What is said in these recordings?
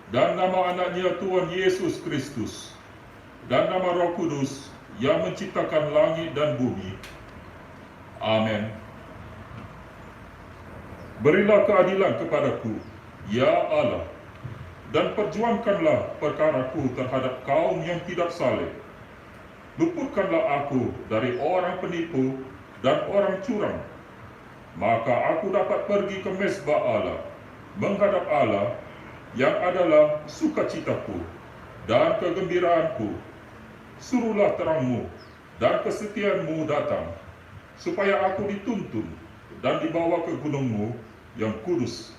dan nama anaknya Tuhan Yesus Kristus, dan nama Roh Kudus yang menciptakan langit dan bumi. Amin. Berilah keadilan kepadaku, ya Allah, dan perjuangkanlah perkaraku terhadap kaum yang tidak saleh. Luputkanlah aku dari orang penipu dan orang curang, maka aku dapat pergi ke mezbah Allah, menghadap Allah, yang adalah sukacitaku dan kegembiraanku. Suruhlah terangmu dan kesetiaanmu datang, supaya aku dituntun dan dibawa ke gunungmu yang kudus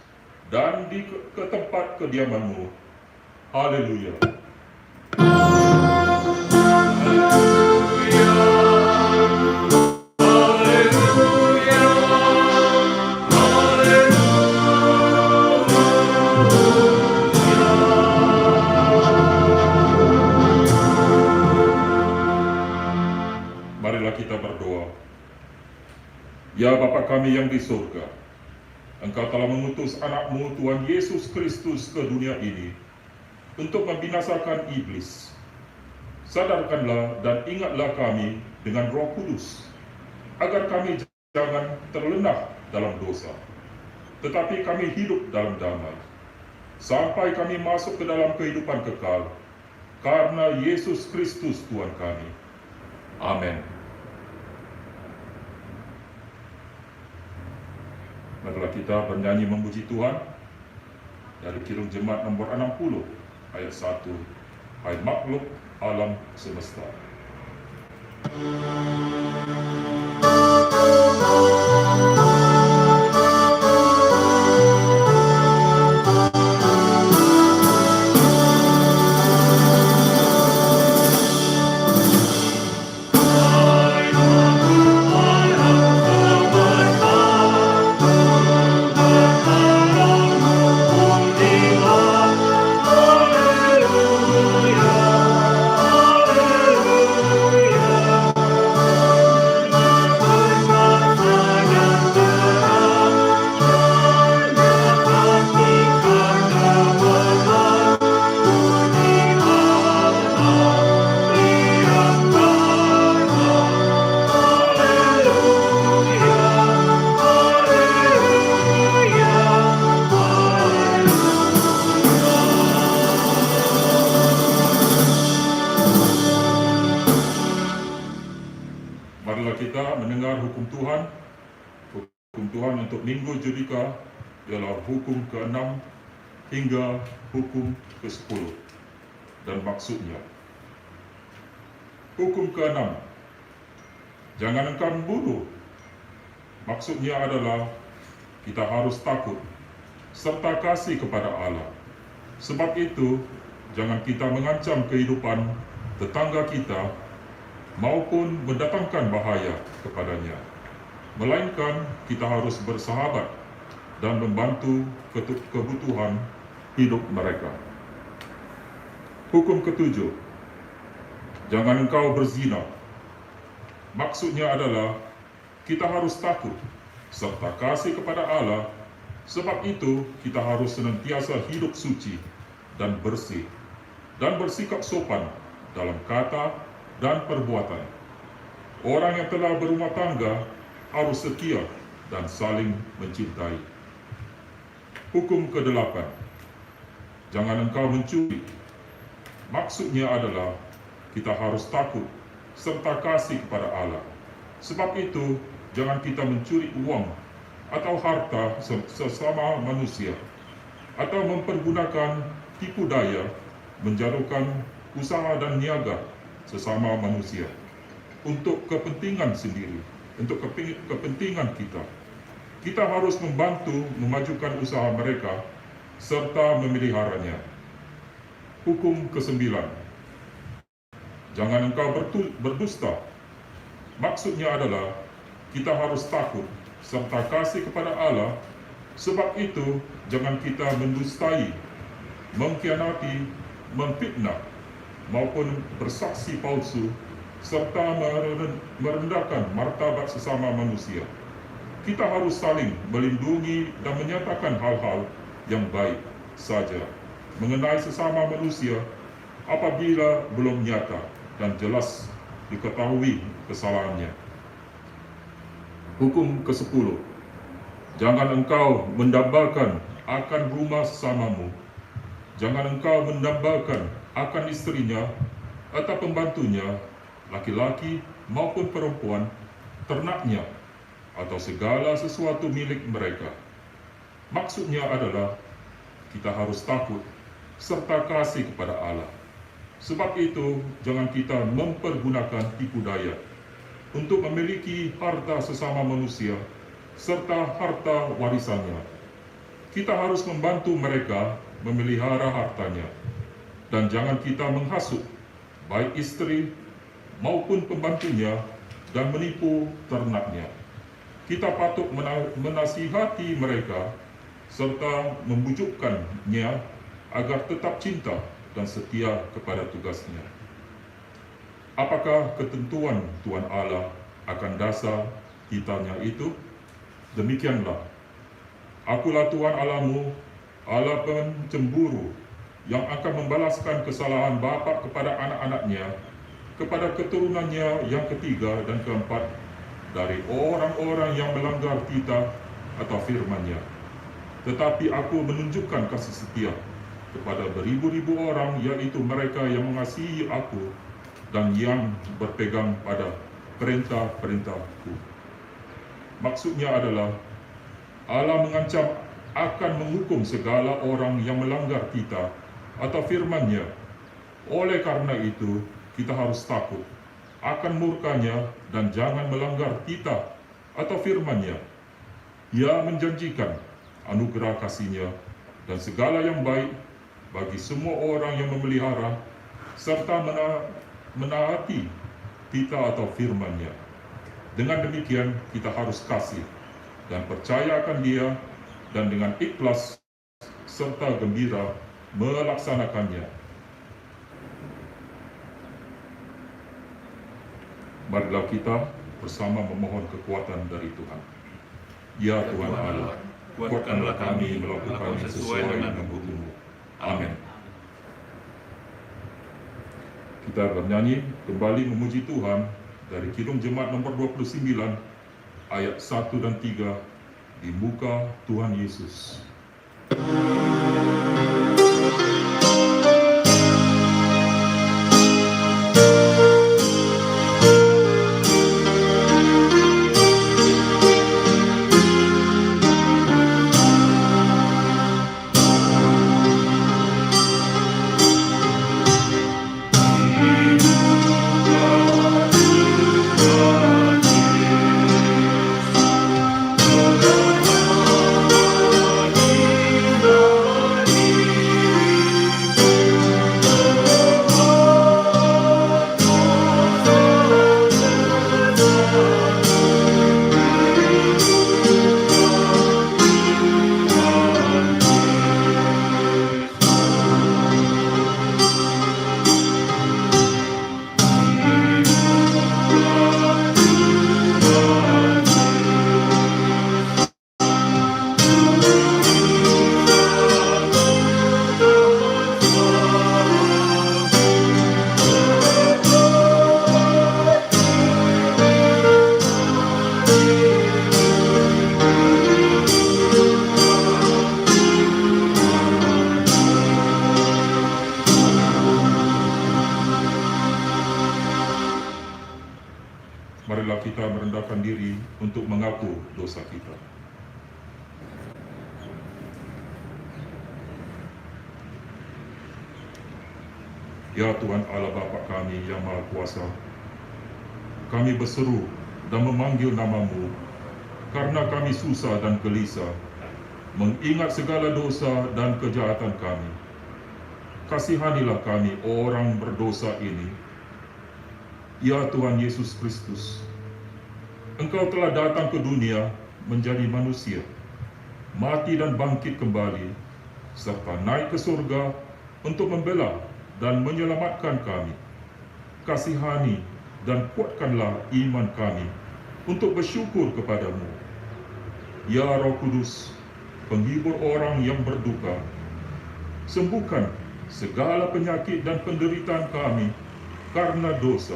dan ke tempat kediamanmu. Haleluya. Marilah kita berdoa. Ya Bapa kami yang di surga, Engkau telah mengutus anak-Mu Tuhan Yesus Kristus ke dunia ini untuk membinasakan iblis. Sadarkanlah dan ingatlah kami dengan Roh Kudus, agar kami jangan terlena dalam dosa, tetapi kami hidup dalam damai, sampai kami masuk ke dalam kehidupan kekal, karena Yesus Kristus Tuhan kami. Amin. Marilah kita bernyanyi memuji Tuhan dari Kirung Jemaat nomor 60 ayat 1. Hai makhluk alam semesta. Marilah kita mendengar hukum Tuhan. Hukum Tuhan untuk Minggu Judika ialah hukum ke-6 hingga hukum ke-10. Dan maksudnya, hukum ke-6, jangan engkau membunuh. Maksudnya adalah kita harus takut serta kasih kepada Allah. Sebab itu, jangan kita mengancam kehidupan tetangga kita maupun mendatangkan bahaya kepadanya, melainkan kita harus bersahabat dan membantu kebutuhan hidup mereka. Hukum ke-7, jangan engkau berzina. Maksudnya adalah kita harus takut serta kasih kepada Allah. Sebab itu kita harus senantiasa hidup suci dan bersih, dan bersikap sopan dalam kata dan perbuatan. Orang yang telah berumah tangga harus setia dan saling mencintai. Hukum ke-8, jangan engkau mencuri. Maksudnya adalah kita harus takut serta kasih kepada Allah. Sebab itu jangan kita mencuri uang atau harta sesama manusia, atau mempergunakan tipu daya menjatuhkan usaha dan niaga sesama manusia untuk kepentingan sendiri, untuk kepentingan kita. Kita harus membantu memajukan usaha mereka serta memeliharanya. Hukum ke-9, jangan engkau berdusta. Maksudnya adalah kita harus takut serta kasih kepada Allah. Sebab itu jangan kita mendustai, mengkhianati, memfitnah, maupun bersaksi palsu, serta merendahkan martabat sesama manusia. Kita harus saling melindungi dan menyatakan hal-hal yang baik saja, mengenai sesama manusia apabila belum nyata dan jelas diketahui kesalahannya. Hukum ke-10. Jangan engkau mendambakan akan rumah sesamamu. Jangan engkau mendambakan akan istrinya atau pembantunya, laki-laki maupun perempuan, ternaknya, atau segala sesuatu milik mereka. Maksudnya adalah kita harus takut serta kasih kepada Allah. Sebab itu, jangan kita mempergunakan tipu daya untuk memiliki harta sesama manusia serta harta warisannya. Kita harus membantu mereka memelihara hartanya, dan jangan kita menghasut baik istri maupun pembantunya dan menipu ternaknya. Kita patut menasihati mereka serta membujukkannya agar tetap cinta dan setia kepada tugasnya. Apakah ketentuan Tuhan Allah akan dasar kitanya itu? Demikianlah, Akulah Tuhan Allahmu, Allah pencemburu, yang akan membalaskan kesalahan bapa kepada anak-anaknya, kepada keturunannya yang ketiga dan keempat, dari orang-orang yang melanggar titah atau firman-Nya. Tetapi aku menunjukkan kasih setia kepada beribu-ribu orang, yaitu mereka yang mengasihi aku dan yang berpegang pada perintah-perintahku. Maksudnya adalah Allah mengancam akan menghukum segala orang yang melanggar titah atau firman-Nya. Oleh karena itu, kita harus takut akan murka-Nya dan jangan melanggar titah atau firman-Nya. Ia menjanjikan anugerah kasih-Nya dan segala yang baik bagi semua orang yang memelihara serta menaati titah atau firman-Nya. Dengan demikian, kita harus kasih dan percaya akan Dia, dan dengan ikhlas serta gembira melaksanakannya. Marilah kita bersama memohon kekuatan dari Tuhan. Ya Tuhan Allah, kuatkanlah kami melakukan sesuai dengan kehendak-Mu. Amin. Kita bernyanyi kembali memuji Tuhan dari Kidung Jemaat nomor 29 ayat 1 dan 3 di muka Tuhan Yesus. Marilah kita merendahkan diri untuk mengaku dosa kita. Ya Tuhan Allah Bapa kami yang Maha Kuasa, kami berseru dan memanggil nama-Mu karena kami susah dan gelisah, mengingat segala dosa dan kejahatan kami. Kasihanilah kami orang berdosa ini. Ya Tuhan Yesus Kristus, Engkau telah datang ke dunia menjadi manusia, mati dan bangkit kembali, serta naik ke surga untuk membela dan menyelamatkan kami. Kasihani dan kuatkanlah iman kami untuk bersyukur kepadamu. Ya Roh Kudus, penghibur orang yang berduka, Sembuhkan segala penyakit dan penderitaan kami karena dosa.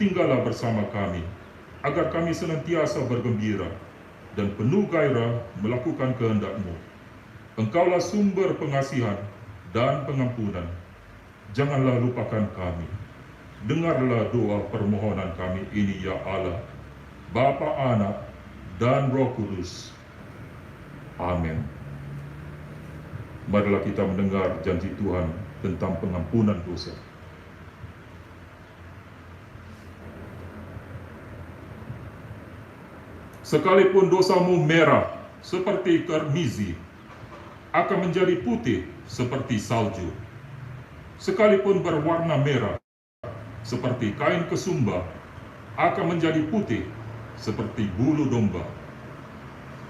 Tinggallah bersama kami, agar kami senantiasa bergembira dan penuh gairah melakukan kehendak-Mu. Engkaulah sumber pengasihan dan pengampunan. Janganlah lupakan kami. Dengarlah doa permohonan kami ini, ya Allah, Bapa, Anak, dan Roh Kudus. Amin. Marilah kita mendengar janji Tuhan tentang pengampunan dosa. Sekalipun dosamu merah seperti karmizi, akan menjadi putih seperti salju. Sekalipun berwarna merah seperti kain kesumba, akan menjadi putih seperti bulu domba.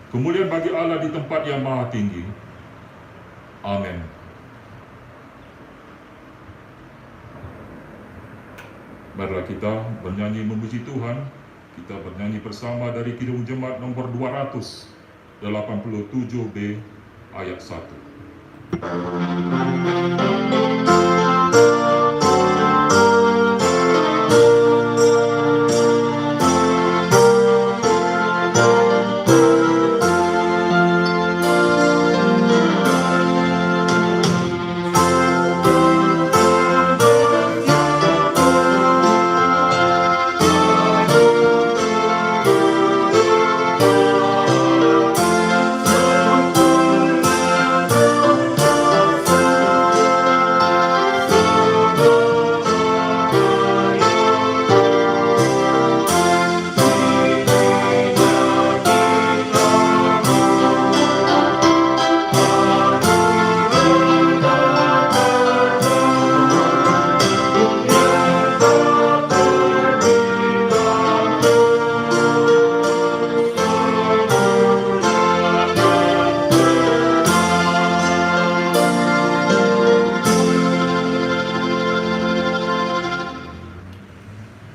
Kemuliaan bagi Allah di tempat yang maha tinggi. Amin. Marilah kita bernyanyi memuji Tuhan. Kita bernyanyi bersama dari Kidung Jemaat nomor 287B ayat 1.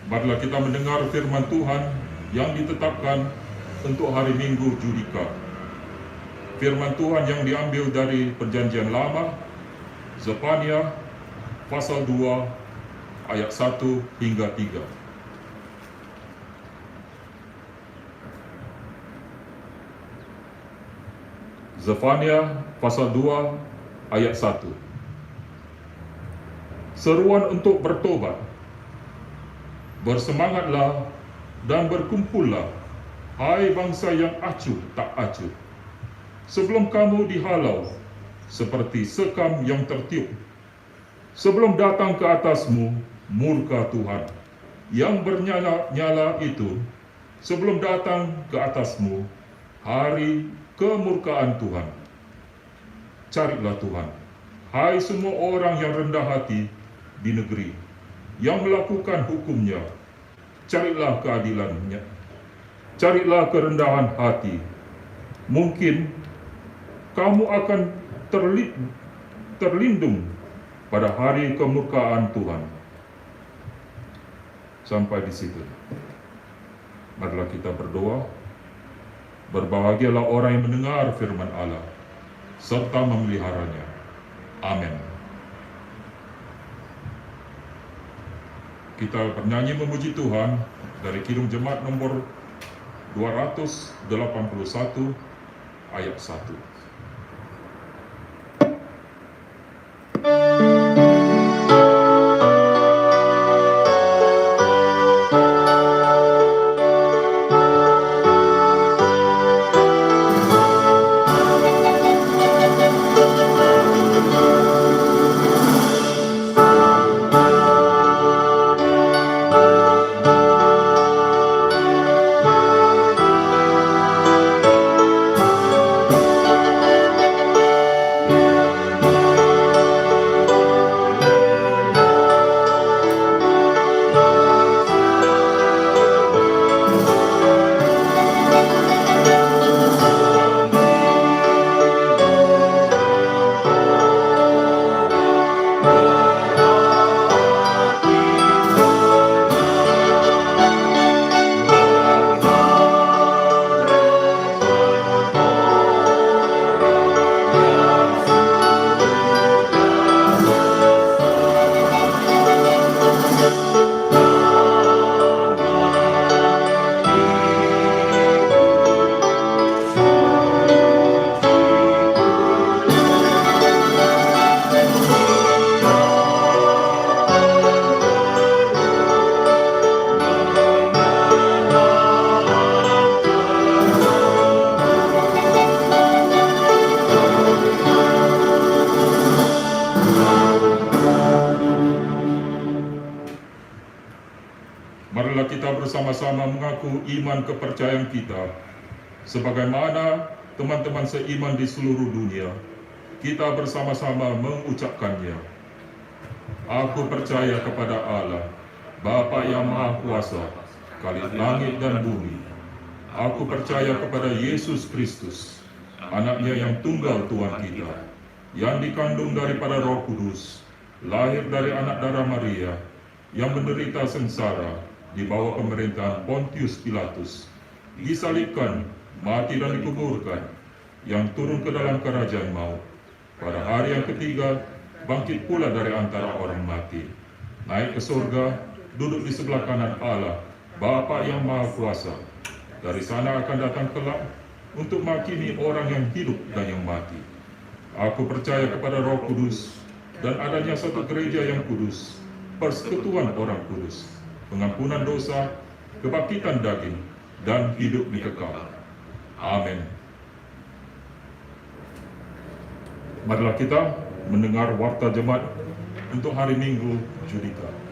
Marilah kita mendengar firman Tuhan yang ditetapkan untuk hari Minggu Judika. Firman Tuhan yang diambil dari Perjanjian Lama, Zefania pasal 2 ayat 1 hingga 3. Zefania pasal 2 ayat 1. Seruan untuk bertobat. Bersemangatlah dan berkumpullah, hai bangsa yang acuh tak acuh, sebelum kamu dihalau seperti sekam yang tertiup, sebelum datang ke atasmu murka Tuhan yang bernyala-nyala itu, sebelum datang ke atasmu hari kemurkaan Tuhan. Carilah Tuhan, hai semua orang yang rendah hati di negeri, yang melakukan hukum-Nya. Carilah keadilan-Nya, carilah kerendahan hati. Mungkin kamu akan terlindung pada hari kemurkaan Tuhan. Sampai di situ. Marilah kita berdoa. Berbahagialah orang yang mendengar firman Allah serta memeliharanya. Amin. Kita bernyanyi memuji Tuhan dari Kidung Jemaat nomor 281 ayat 1. marilah kita bersama-sama mengaku iman kepercayaan kita, sebagaimana teman-teman seiman di seluruh dunia. Kita bersama-sama mengucapkannya. Aku percaya kepada Allah, Bapa yang Maha Kuasa, Khalik langit dan bumi. Aku percaya kepada Yesus Kristus, anaknya yang tunggal Tuhan kita, yang dikandung daripada Roh Kudus, lahir dari anak darah Maria, yang menderita sengsara di bawah pemerintahan Pontius Pilatus, disalibkan, mati dan dikuburkan, yang turun ke dalam kerajaan maut. Pada hari yang ketiga, bangkit pula dari antara orang mati, naik ke surga, duduk di sebelah kanan Allah, Bapa yang Maha Kuasa. Dari sana akan datang kelak untuk menghakimi orang yang hidup dan yang mati. Aku percaya kepada Roh Kudus dan adanya satu gereja yang kudus, persekutuan orang kudus, pengampunan dosa, kebangkitan daging, dan hidup kekal. Amin. Marilah kita mendengar warta jemaat untuk hari Minggu Judika.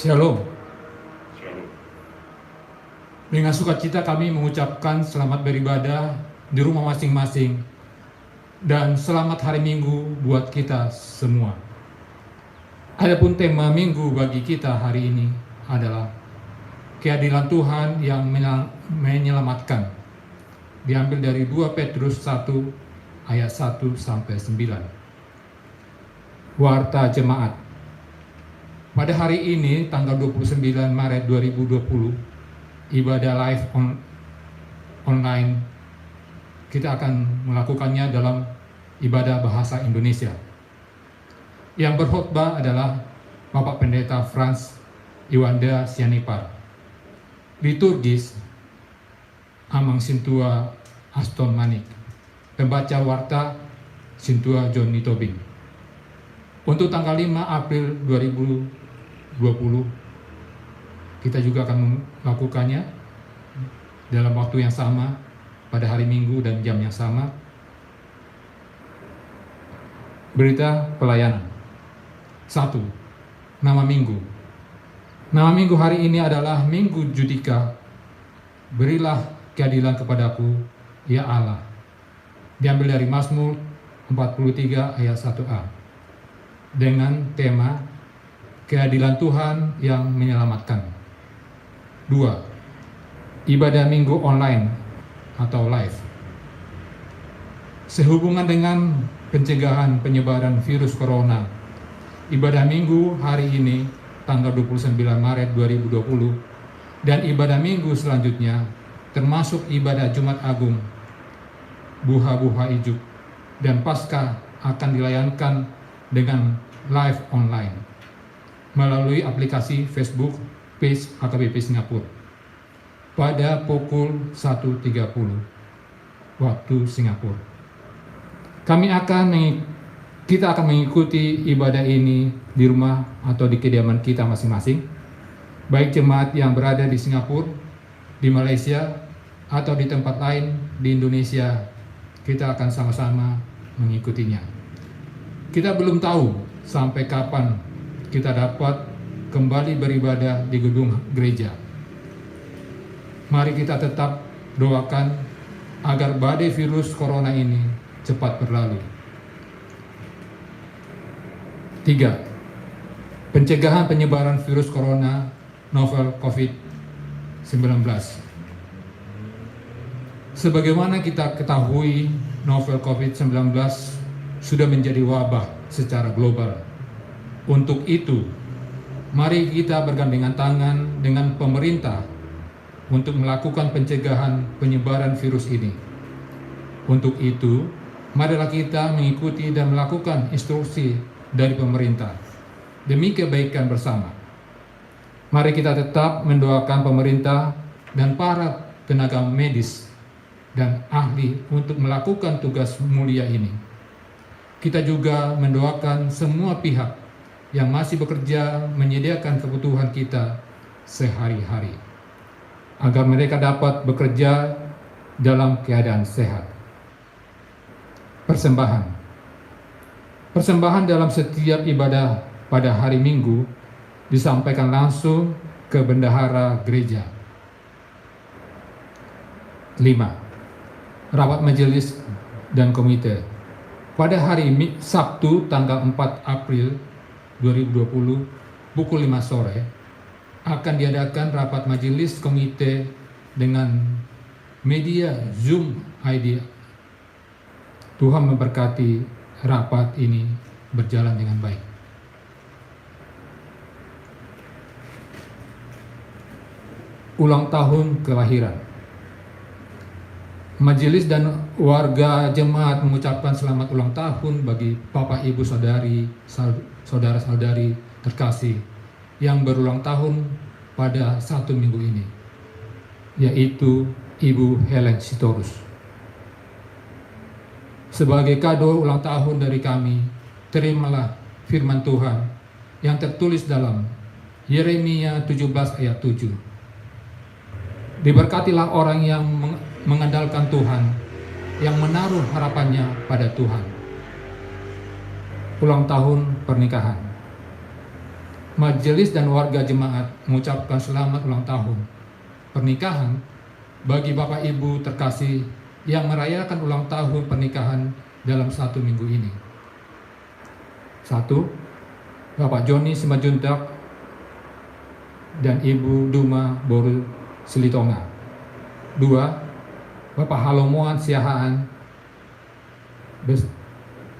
Shalom. Shalom. Dengan sukacita kami mengucapkan selamat beribadah di rumah masing-masing dan selamat hari Minggu buat kita semua. Adapun tema Minggu bagi kita hari ini adalah keadilan Tuhan yang menyelamatkan. Diambil dari 2 Petrus 1 ayat 1 sampai 9. Warta jemaat. Pada hari ini, tanggal 29 Maret 2020, ibadah live online, kita akan melakukannya dalam ibadah bahasa Indonesia. Yang berkhotbah adalah Bapak Pendeta Frans Iwanda Sianipar. Liturgis, Amang Sintua Aston Manik. Pembaca warta, Sintua Johnny Tobing. Untuk tanggal 5 April 2020, kita juga akan melakukannya dalam waktu yang sama, pada hari Minggu dan jam yang sama. Berita pelayanan. 1. Nama Minggu. Nama Minggu hari ini adalah Minggu Judika. Berilah keadilan kepadaku, ya Allah. Diambil dari Mazmur 43 ayat 1a. Dengan tema keadilan Tuhan yang menyelamatkan. 2. Ibadah Minggu online atau live. Sehubungan dengan pencegahan penyebaran virus corona, ibadah Minggu hari ini tanggal 29 Maret 2020 dan ibadah Minggu selanjutnya termasuk ibadah Jumat Agung, Buha-Buha Ijuk, dan Paskah akan dilayankan dengan live online melalui aplikasi Facebook page HKBP Singapura pada pukul 1.30 waktu Singapura. Kita akan mengikuti ibadah ini di rumah atau di kediaman kita masing-masing, baik jemaat yang berada di Singapura, di Malaysia, atau di tempat lain di Indonesia. Kita akan sama-sama mengikutinya. Kita belum tahu sampai kapan kita dapat kembali beribadah di gedung gereja. Mari kita tetap doakan agar badai virus corona ini cepat berlalu. 3. Pencegahan penyebaran virus corona novel COVID-19. Sebagaimana kita ketahui, novel COVID-19 sudah menjadi wabah secara global. Untuk itu, mari kita bergandengan tangan dengan pemerintah untuk melakukan pencegahan penyebaran virus ini. Untuk itu, marilah kita mengikuti dan melakukan instruksi dari pemerintah demi kebaikan bersama. Mari kita tetap mendoakan pemerintah dan para tenaga medis dan ahli untuk melakukan tugas mulia ini. Kita juga mendoakan semua pihak yang masih bekerja menyediakan kebutuhan kita sehari-hari, agar mereka dapat bekerja dalam keadaan sehat. Persembahan dalam setiap ibadah pada hari Minggu disampaikan langsung ke bendahara gereja. 5. Rapat majelis dan komite. Pada hari Sabtu tanggal 4 April 2020 pukul 5 sore akan diadakan rapat majelis komite dengan media Zoom ID. Tuhan memberkati rapat ini berjalan dengan baik. Ulang tahun kelahiran. Majelis dan warga jemaat mengucapkan selamat ulang tahun bagi Bapak, Ibu, saudara-saudari terkasih yang berulang tahun pada 1 minggu ini, yaitu Ibu Helen Sitorus. Sebagai kado ulang tahun dari kami, terimalah firman Tuhan yang tertulis dalam Yeremia 17 ayat 7. Diberkatilah orang yang mengandalkan Tuhan, yang menaruh harapannya pada Tuhan. Ulang tahun pernikahan. Majelis dan warga jemaat mengucapkan selamat ulang tahun pernikahan bagi Bapak Ibu terkasih yang merayakan ulang tahun pernikahan dalam 1 minggu ini. 1. Bapak Joni Simajuntak dan Ibu Duma Boru Silitonga. 2. Bapak Halomoan Siahaan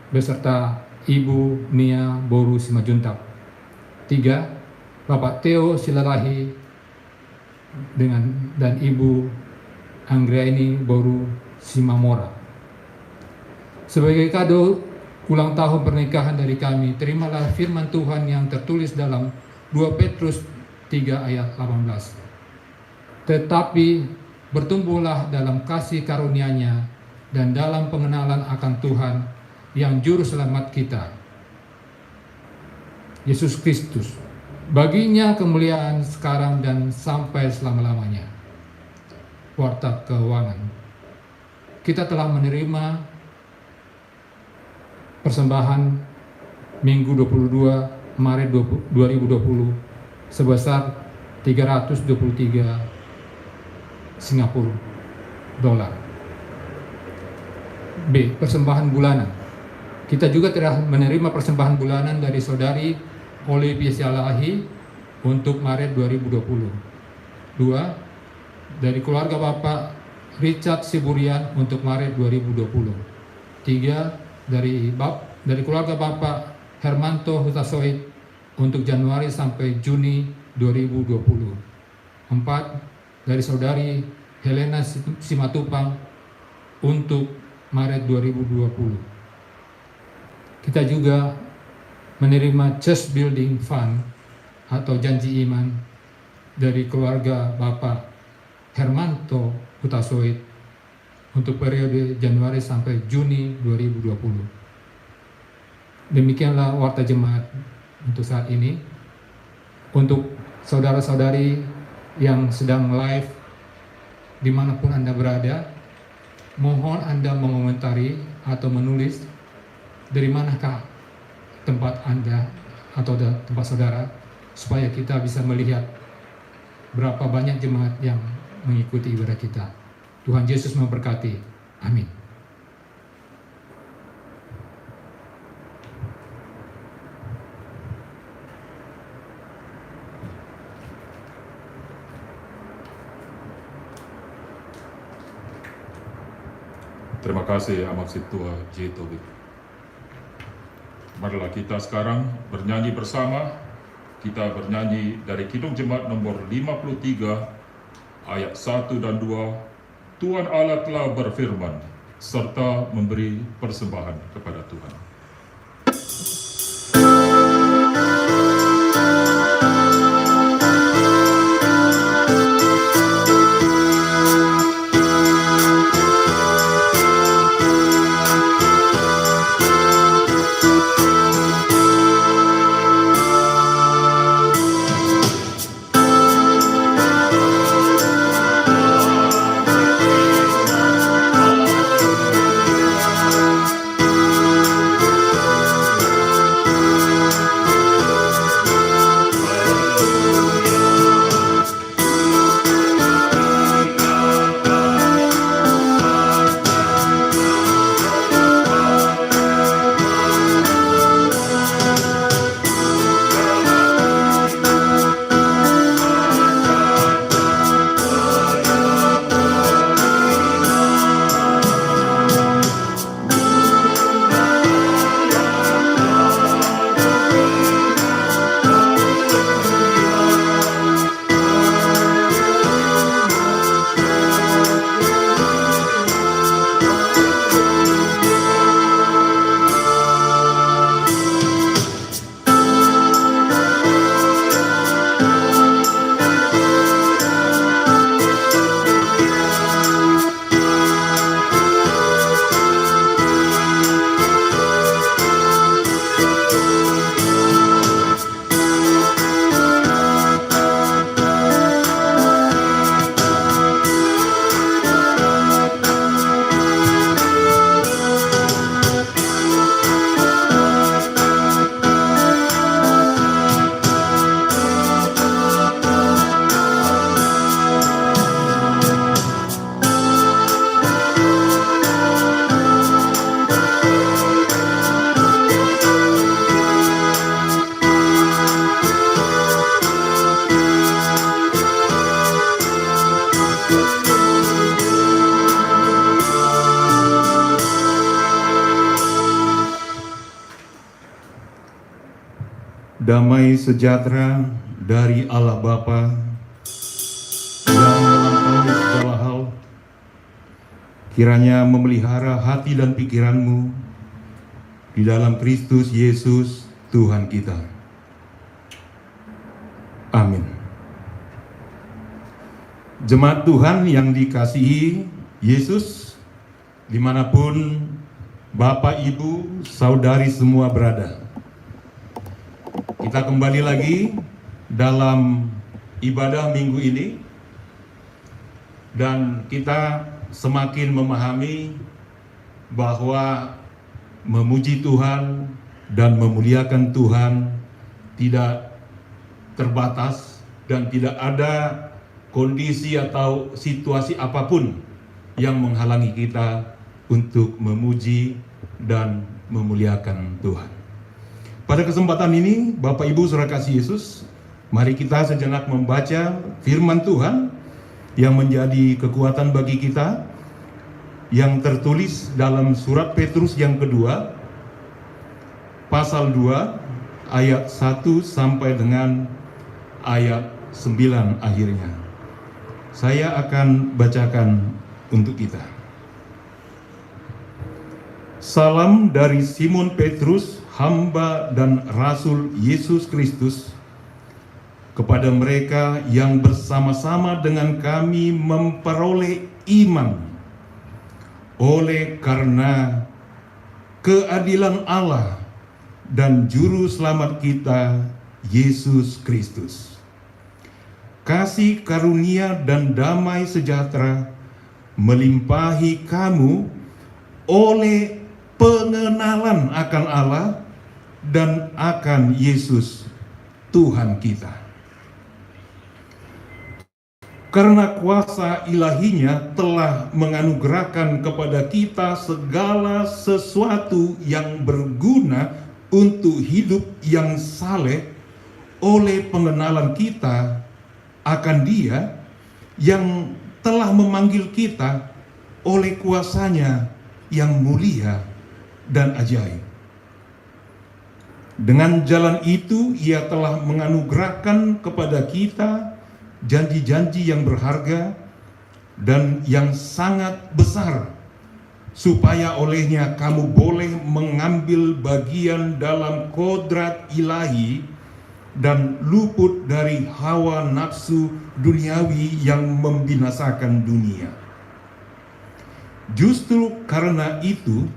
beserta Ibu Nia Boru Simajuntak. 3. Bapak Theo Silalahi dan Ibu Anggraini Boru Simamora. Sebagai kado ulang tahun pernikahan dari kami, terimalah firman Tuhan yang tertulis dalam 2 Petrus 3 ayat 18. Tetapi bertumbuhlah dalam kasih karunia-Nya dan dalam pengenalan akan Tuhan yang juru selamat kita, Yesus Kristus. Baginya kemuliaan sekarang dan sampai selama-lamanya. Warta keuangan. Kita telah menerima persembahan Minggu 22 Maret 2020 sebesar 323 Singapura dolar. B. Persembahan bulanan. Kita juga telah menerima persembahan bulanan dari saudari Olivia Sialahi untuk Maret 2020. 2. Dari keluarga Bapak Richard Siburian untuk Maret 2020. 3. Dari keluarga Bapak Hermanto Hutasoid untuk Januari sampai Juni 2020. 4. Dari saudari Helena Simatupang untuk Maret 2020. Kita juga menerima Church Building Fund atau janji iman dari keluarga Bapak Hermanto Hutasoid untuk periode Januari sampai Juni 2020. Demikianlah warta jemaat untuk saat ini. Untuk saudara-saudari yang sedang live dimanapun Anda berada, mohon Anda mengomentari atau menulis dari manakah tempat Anda atau tempat saudara, supaya kita bisa melihat berapa banyak jemaat yang mengikuti ibadah kita. Tuhan Yesus memberkati. Amin. Terima kasih Amak Situa J. Tobit. Marilah kita sekarang bernyanyi bersama. Kita bernyanyi dari Kidung Jemaat nomor 53 ayat 1 dan 2. Tuhan Allah telah berfirman, serta memberi persembahan kepada Tuhan. damai sejahtera dari Allah Bapa yang melampaui segala hal, kiranya memelihara hati dan pikiranmu di dalam Kristus Yesus Tuhan kita. Amin. Jemaat Tuhan yang dikasihi Yesus, dimanapun Bapak, Ibu, Saudari semua berada. Kita kembali lagi dalam ibadah minggu ini, dan kita semakin memahami bahwa memuji Tuhan dan memuliakan Tuhan tidak terbatas dan tidak ada kondisi atau situasi apapun yang menghalangi kita untuk memuji dan memuliakan Tuhan. Pada kesempatan ini, Bapak Ibu Saudara kasih Yesus, mari kita sejenak membaca firman Tuhan yang menjadi kekuatan bagi kita, yang tertulis dalam surat Petrus yang kedua, pasal 2, ayat 1 sampai dengan ayat 9 akhirnya. Saya akan bacakan untuk kita. Salam dari Simon Petrus, hamba dan rasul Yesus Kristus, kepada mereka yang bersama-sama dengan kami memperoleh iman oleh karena keadilan Allah dan Juru Selamat kita, Yesus Kristus. Kasih karunia dan damai sejahtera melimpahi kamu oleh pengenalan akan Allah dan akan Yesus Tuhan kita. Karena kuasa ilahinya telah menganugerahkan kepada kita segala sesuatu yang berguna untuk hidup yang saleh oleh pengenalan kita akan Dia yang telah memanggil kita oleh kuasanya yang mulia dan ajaib. Dengan jalan itu Ia telah menganugerahkan kepada kita janji-janji yang berharga dan yang sangat besar, supaya olehnya kamu boleh mengambil bagian dalam kodrat ilahi dan luput dari hawa nafsu duniawi yang membinasakan dunia. Justru karena itu,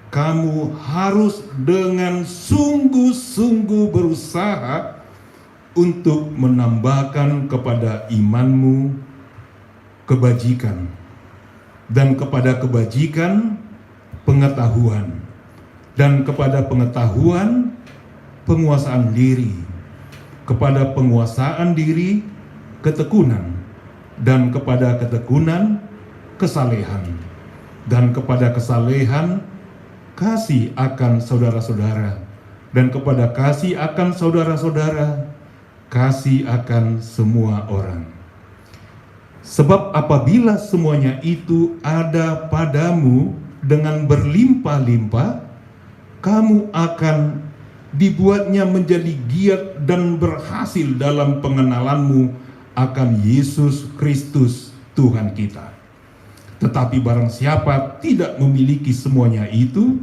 kamu harus dengan sungguh-sungguh berusaha untuk menambahkan kepada imanmu kebajikan, dan kepada kebajikan pengetahuan, dan kepada pengetahuan penguasaan diri, kepada penguasaan diri ketekunan, dan kepada ketekunan kesalehan, dan kepada kesalehan kasih akan saudara-saudara, dan kepada kasih akan saudara-saudara kasih akan semua orang. Sebab apabila semuanya itu ada padamu dengan berlimpah-limpah, kamu akan dibuatnya menjadi giat dan berhasil dalam pengenalanmu akan Yesus Kristus Tuhan kita. Tetapi barang siapa tidak memiliki semuanya itu,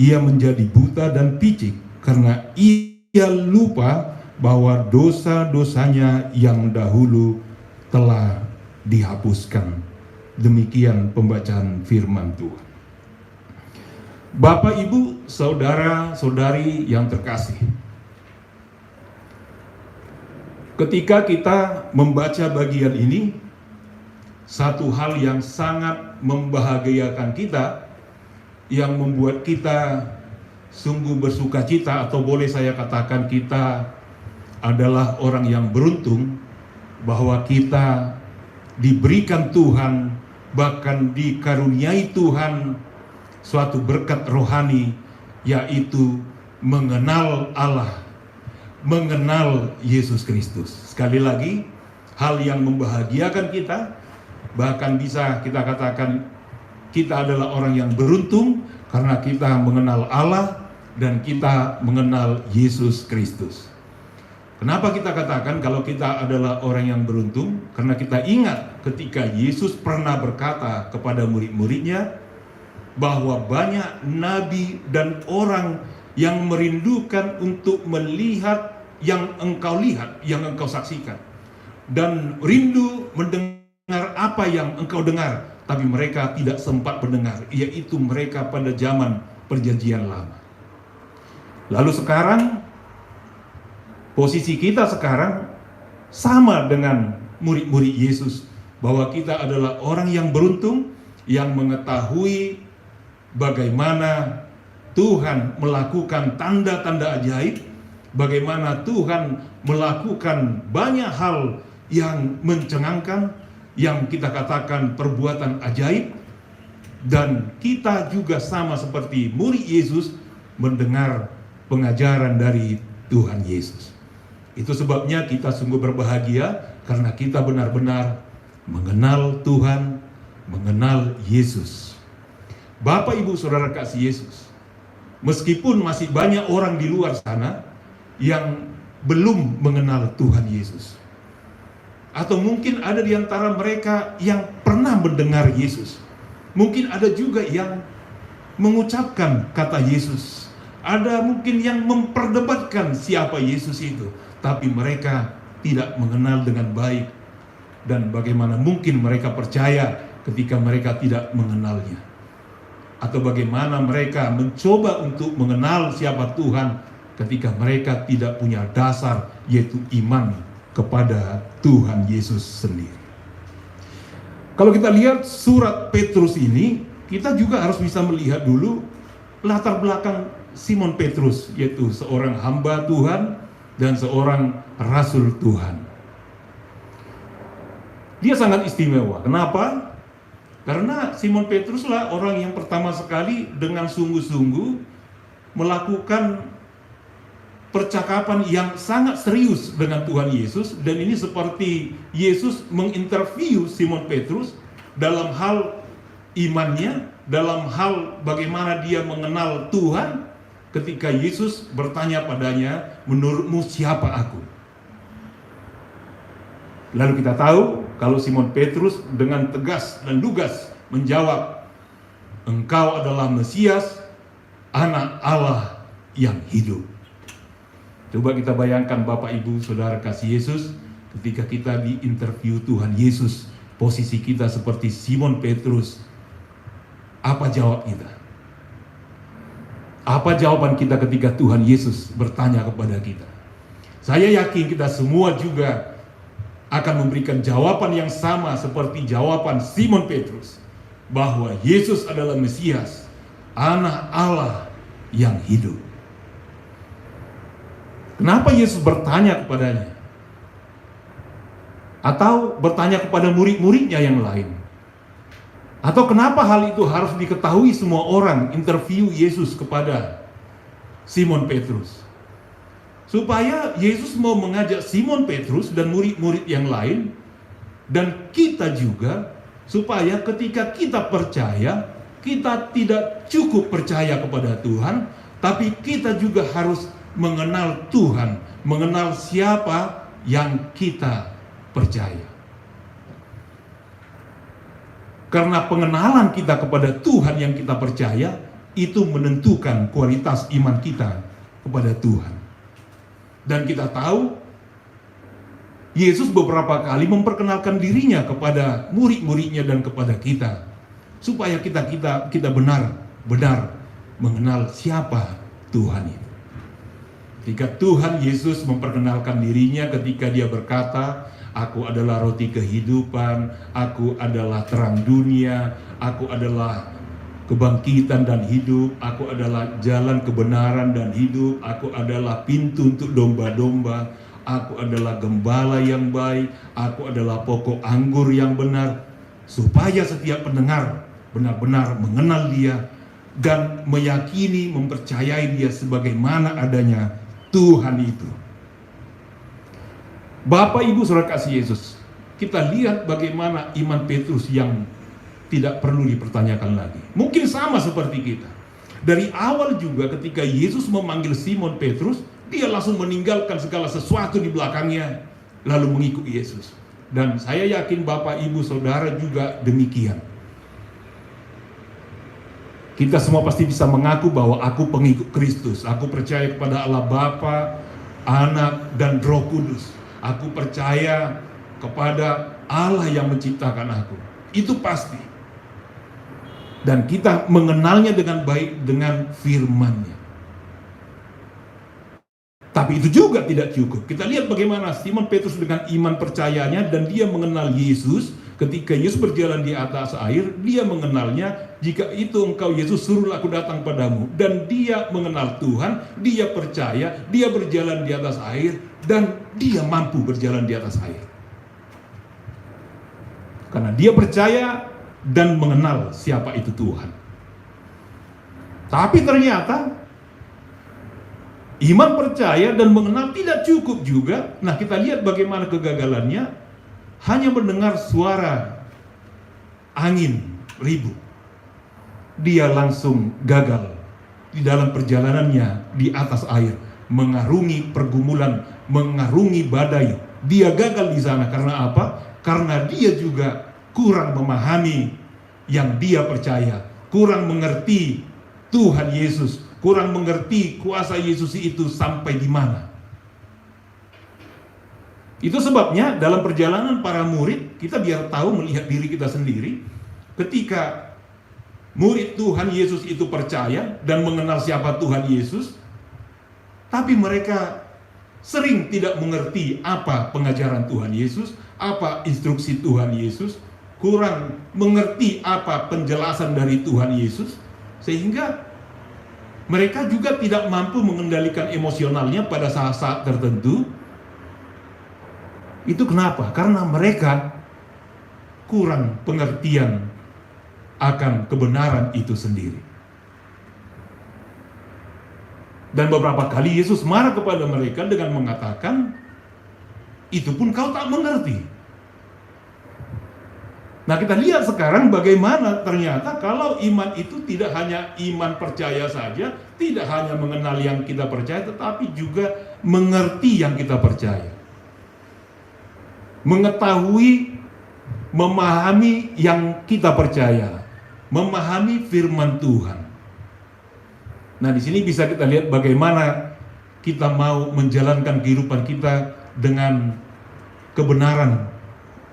ia menjadi buta dan picik, karena ia lupa bahwa dosa-dosanya yang dahulu telah dihapuskan. Demikian pembacaan firman Tuhan. Bapak, Ibu, saudara-saudari yang terkasih, ketika kita membaca bagian ini, satu hal yang sangat membahagiakan kita, yang membuat kita sungguh bersuka cita, atau boleh saya katakan kita adalah orang yang beruntung, bahwa kita diberikan Tuhan, bahkan dikaruniai Tuhan suatu berkat rohani, yaitu mengenal Allah, mengenal Yesus Kristus. Sekali lagi, hal yang membahagiakan kita, bahkan bisa kita katakan kita adalah orang yang beruntung karena kita mengenal Allah dan kita mengenal Yesus Kristus. Kenapa kita katakan kalau kita adalah orang yang beruntung? Karena kita ingat ketika Yesus pernah berkata kepada murid-muridnya bahwa banyak nabi dan orang yang merindukan untuk melihat yang engkau lihat, yang engkau saksikan, dan rindu mendengar apa yang engkau dengar, tapi mereka tidak sempat mendengar, yaitu mereka pada zaman Perjanjian Lama. Lalu sekarang posisi kita sekarang sama dengan murid-murid Yesus, bahwa kita adalah orang yang beruntung yang mengetahui bagaimana Tuhan melakukan tanda-tanda ajaib, bagaimana Tuhan melakukan banyak hal yang mencengangkan, yang kita katakan perbuatan ajaib, dan kita juga sama seperti murid Yesus mendengar pengajaran dari Tuhan Yesus. Itu sebabnya kita sungguh berbahagia karena kita benar-benar mengenal Tuhan, mengenal Yesus. Bapak, Ibu, Saudara kasih Yesus, meskipun masih banyak orang di luar sana yang belum mengenal Tuhan Yesus, atau mungkin ada di antara mereka yang pernah mendengar Yesus, mungkin ada juga yang mengucapkan kata Yesus, ada mungkin yang memperdebatkan siapa Yesus itu, tapi mereka tidak mengenal dengan baik. Dan bagaimana mungkin mereka percaya ketika mereka tidak mengenalnya? Atau bagaimana mereka mencoba untuk mengenal siapa Tuhan ketika mereka tidak punya dasar, yaitu iman kepada Tuhan Yesus sendiri. Kalau kita lihat surat Petrus ini, kita juga harus bisa melihat dulu latar belakang Simon Petrus, yaitu seorang hamba Tuhan dan seorang rasul Tuhan. Dia sangat istimewa. Kenapa? Karena Simon Petruslah orang yang pertama sekali dengan sungguh-sungguh melakukan percakapan yang sangat serius dengan Tuhan Yesus. Dan ini seperti Yesus menginterview Simon Petrus dalam hal imannya, dalam hal bagaimana dia mengenal Tuhan. Ketika Yesus bertanya padanya, menurutmu siapa aku? Lalu kita tahu kalau Simon Petrus dengan tegas dan lugas menjawab, engkau adalah Mesias, anak Allah yang hidup. Coba kita bayangkan Bapak, Ibu, Saudara kasih Yesus, ketika kita diinterview Tuhan Yesus, posisi kita seperti Simon Petrus, apa jawab kita? Apa jawaban kita ketika Tuhan Yesus bertanya kepada kita? Saya yakin kita semua juga akan memberikan jawaban yang sama seperti jawaban Simon Petrus, bahwa Yesus adalah Mesias, anak Allah yang hidup. Kenapa Yesus bertanya kepadanya? Atau bertanya kepada murid-muridnya yang lain? Atau kenapa hal itu harus diketahui semua orang, interview Yesus kepada Simon Petrus? Supaya Yesus mau mengajak Simon Petrus dan murid-murid yang lain, dan kita juga, supaya ketika kita percaya, kita tidak cukup percaya kepada Tuhan, tapi kita juga harus mengenal Tuhan, mengenal siapa yang kita percaya. Karena pengenalan kita kepada Tuhan yang kita percaya, itu menentukan kualitas iman kita kepada Tuhan. Dan kita tahu, Yesus beberapa kali memperkenalkan dirinya kepada murid-muridnya dan kepada kita, supaya kita benar-benar mengenal siapa Tuhan itu. Ketika Tuhan Yesus memperkenalkan dirinya ketika dia berkata, aku adalah roti kehidupan, aku adalah terang dunia, aku adalah kebangkitan dan hidup, aku adalah jalan kebenaran dan hidup, aku adalah pintu untuk domba-domba, aku adalah gembala yang baik, aku adalah pokok anggur yang benar, supaya setiap pendengar benar-benar mengenal dia dan meyakini, mempercayai dia sebagaimana adanya Tuhan itu. Bapak, Ibu, Saudara kasih Yesus, kita lihat bagaimana iman Petrus yang tidak perlu dipertanyakan lagi. Mungkin sama seperti kita. Dari awal juga ketika Yesus memanggil Simon Petrus, dia langsung meninggalkan segala sesuatu di belakangnya, lalu mengikut Yesus. Dan saya yakin Bapak, Ibu, Saudara juga demikian. Kita semua pasti bisa mengaku bahwa aku pengikut Kristus. Aku percaya kepada Allah Bapa, Anak, dan Roh Kudus. Aku percaya kepada Allah yang menciptakan aku. Itu pasti. Dan kita mengenalnya dengan baik dengan firman-Nya. Tapi itu juga tidak cukup. Kita lihat bagaimana Simon Petrus dengan iman percayanya dan dia mengenal Yesus. Ketika Yesus berjalan di atas air, dia mengenalnya, jika itu engkau Yesus, suruhlah aku datang padamu. Dan dia mengenal Tuhan, dia percaya, dia berjalan di atas air, dan dia mampu berjalan di atas air. Karena dia percaya dan mengenal siapa itu Tuhan. Tapi ternyata iman percaya dan mengenal tidak cukup juga. Nah, kita lihat bagaimana kegagalannya. Hanya mendengar suara angin ribut, dia langsung gagal di dalam perjalanannya di atas air, mengarungi pergumulan, mengarungi badai. Dia gagal di sana karena apa? Karena dia juga kurang memahami yang dia percaya, kurang mengerti Tuhan Yesus, kurang mengerti kuasa Yesus itu sampai di mana. Itu sebabnya dalam perjalanan para murid, kita biar tahu melihat diri kita sendiri. Ketika murid Tuhan Yesus itu percaya dan mengenal siapa Tuhan Yesus, tapi mereka sering tidak mengerti apa pengajaran Tuhan Yesus, apa instruksi Tuhan Yesus, kurang mengerti apa penjelasan dari Tuhan Yesus, sehingga mereka juga tidak mampu mengendalikan emosionalnya pada saat-saat tertentu. Itu kenapa? Karena mereka kurang pengertian akan kebenaran itu sendiri. Dan beberapa kali Yesus marah kepada mereka dengan mengatakan, itu pun kau tak mengerti. Nah, kita lihat sekarang bagaimana ternyata kalau iman itu tidak hanya iman percaya saja, tidak hanya mengenal yang kita percaya, tetapi juga mengerti yang kita percaya. Mengetahui, memahami yang kita percaya, memahami firman Tuhan. Nah, di sini bisa kita lihat bagaimana kita mau menjalankan kehidupan kita dengan kebenaran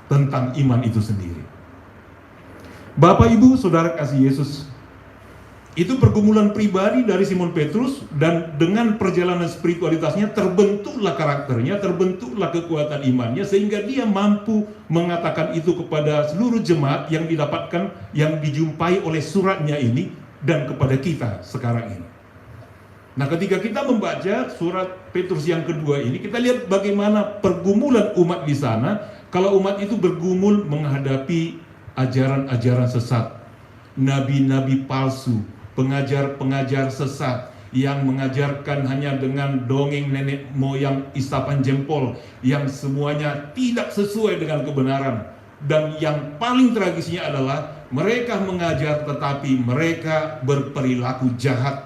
tentang iman itu sendiri. Bapak, Ibu, Saudara kasih Yesus, itu pergumulan pribadi dari Simon Petrus, dan dengan perjalanan spiritualitasnya terbentuklah karakternya, terbentuklah kekuatan imannya, sehingga dia mampu mengatakan itu kepada seluruh jemaat yang didapatkan, yang dijumpai oleh suratnya ini, dan kepada kita sekarang ini. Nah, ketika kita membaca surat Petrus yang kedua ini, kita lihat bagaimana pergumulan umat di sana. Kalau umat itu bergumul menghadapi ajaran-ajaran sesat, nabi-nabi palsu, pengajar-pengajar sesat yang mengajarkan hanya dengan dongeng nenek moyang isapan jempol yang semuanya tidak sesuai dengan kebenaran. Dan yang paling tragisnya adalah mereka mengajar tetapi mereka berperilaku jahat.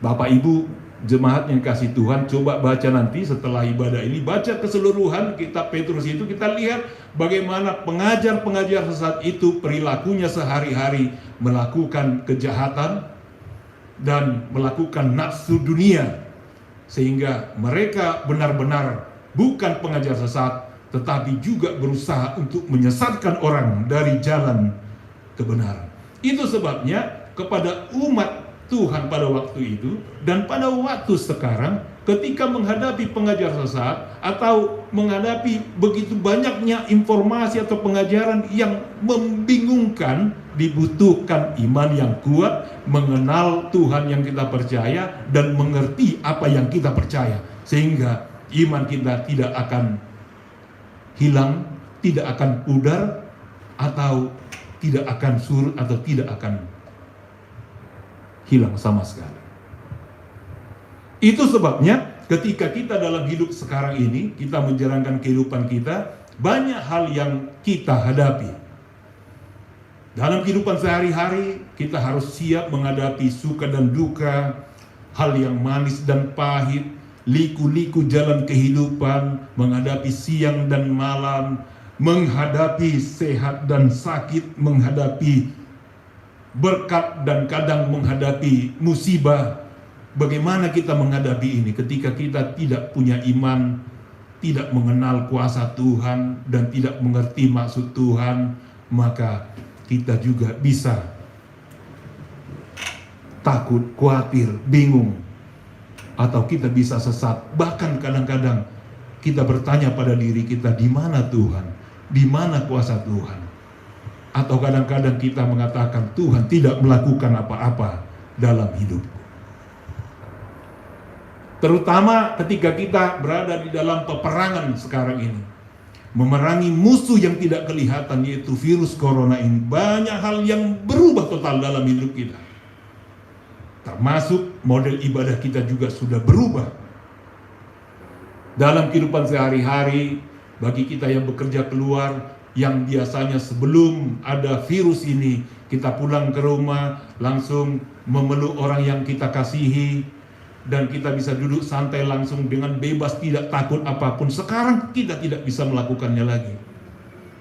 Bapak, Ibu, jemaat yang kasih Tuhan, coba baca nanti setelah ibadah ini, baca keseluruhan kitab Petrus itu, kita lihat bagaimana pengajar-pengajar sesat itu perilakunya sehari-hari melakukan kejahatan dan melakukan nafsu dunia, sehingga mereka benar-benar bukan pengajar sesat, tetapi juga berusaha untuk menyesatkan orang dari jalan kebenaran. Itu sebabnya kepada umat Tuhan pada waktu itu dan pada waktu sekarang, ketika menghadapi pengajar sesat atau menghadapi begitu banyaknya informasi atau pengajaran yang membingungkan, dibutuhkan iman yang kuat, mengenal Tuhan yang kita percaya dan mengerti apa yang kita percaya, sehingga iman kita tidak akan hilang, tidak akan pudar, atau tidak akan surut, atau tidak akan hilang sama sekali. Itu sebabnya ketika kita dalam hidup sekarang ini, kita menjalankan kehidupan kita, banyak hal yang kita hadapi dalam kehidupan sehari-hari. kita harus siap menghadapi suka dan duka, hal yang manis dan pahit, liku-liku jalan kehidupan, menghadapi siang dan malam, menghadapi sehat dan sakit, menghadapi berkat dan kadang menghadapi musibah. Bagaimana kita menghadapi ini ketika kita tidak punya iman, tidak mengenal kuasa Tuhan, dan tidak mengerti maksud Tuhan? Maka kita juga bisa takut, khawatir, bingung, atau kita bisa sesat. Bahkan kadang-kadang kita bertanya pada diri kita, di mana Tuhan? Di mana kuasa Tuhan? Atau kadang-kadang kita mengatakan, Tuhan tidak melakukan apa-apa dalam hidupku. Terutama ketika kita berada di dalam peperangan sekarang ini, memerangi musuh yang tidak kelihatan, yaitu virus corona ini. Banyak hal yang berubah total dalam hidup kita. Termasuk model ibadah kita juga sudah berubah. Dalam kehidupan sehari-hari, bagi kita yang bekerja keluar, yang biasanya sebelum ada virus ini, kita pulang ke rumah, langsung memeluk orang yang kita kasihi, dan kita bisa duduk santai langsung dengan bebas, tidak takut apapun. Sekarang kita tidak bisa melakukannya lagi.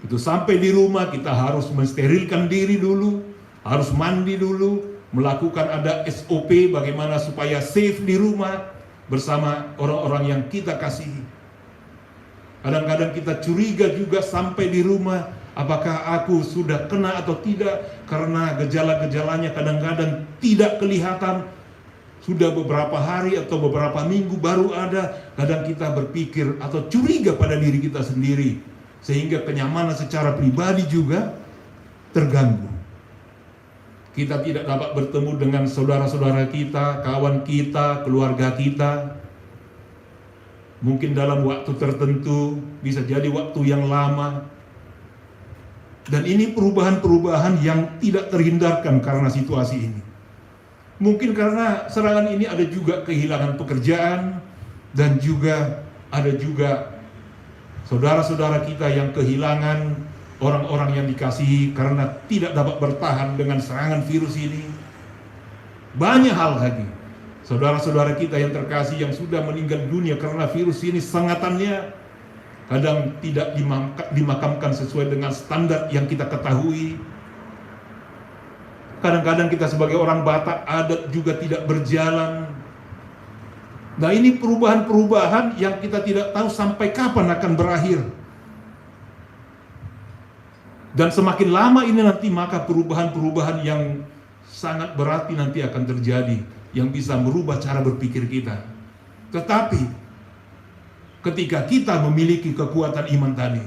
Itu sampai di rumah kita harus mensterilkan diri dulu, harus mandi dulu, melakukan ada SOP bagaimana supaya safe di rumah bersama orang-orang yang kita kasihi. Kadang-kadang kita curiga juga sampai di rumah, apakah aku sudah kena atau tidak, karena gejala-gejalanya kadang-kadang tidak kelihatan. Sudah beberapa hari atau beberapa minggu baru ada. Kadang kita berpikir atau curiga pada diri kita sendiri, sehingga kenyamanan secara pribadi juga terganggu. Kita tidak dapat bertemu dengan saudara-saudara kita, kawan kita, keluarga kita. Mungkin dalam waktu tertentu, bisa jadi waktu yang lama. Dan ini perubahan-perubahan yang tidak terhindarkan karena situasi ini. Mungkin karena serangan ini ada juga kehilangan pekerjaan, dan juga ada juga saudara-saudara kita yang kehilangan orang-orang yang dikasihi karena tidak dapat bertahan dengan serangan virus ini. Banyak hal lagi. Saudara-saudara kita yang terkasih yang sudah meninggal dunia karena virus ini, sengatannya kadang tidak dimakamkan sesuai dengan standar yang kita ketahui. Kadang-kadang kita sebagai orang Batak, adat juga tidak berjalan. Nah, ini perubahan-perubahan yang kita tidak tahu sampai kapan akan berakhir. Dan semakin lama ini nanti, maka perubahan-perubahan yang sangat berarti nanti akan terjadi, yang bisa merubah cara berpikir kita. Tetapi ketika kita memiliki kekuatan iman tadi,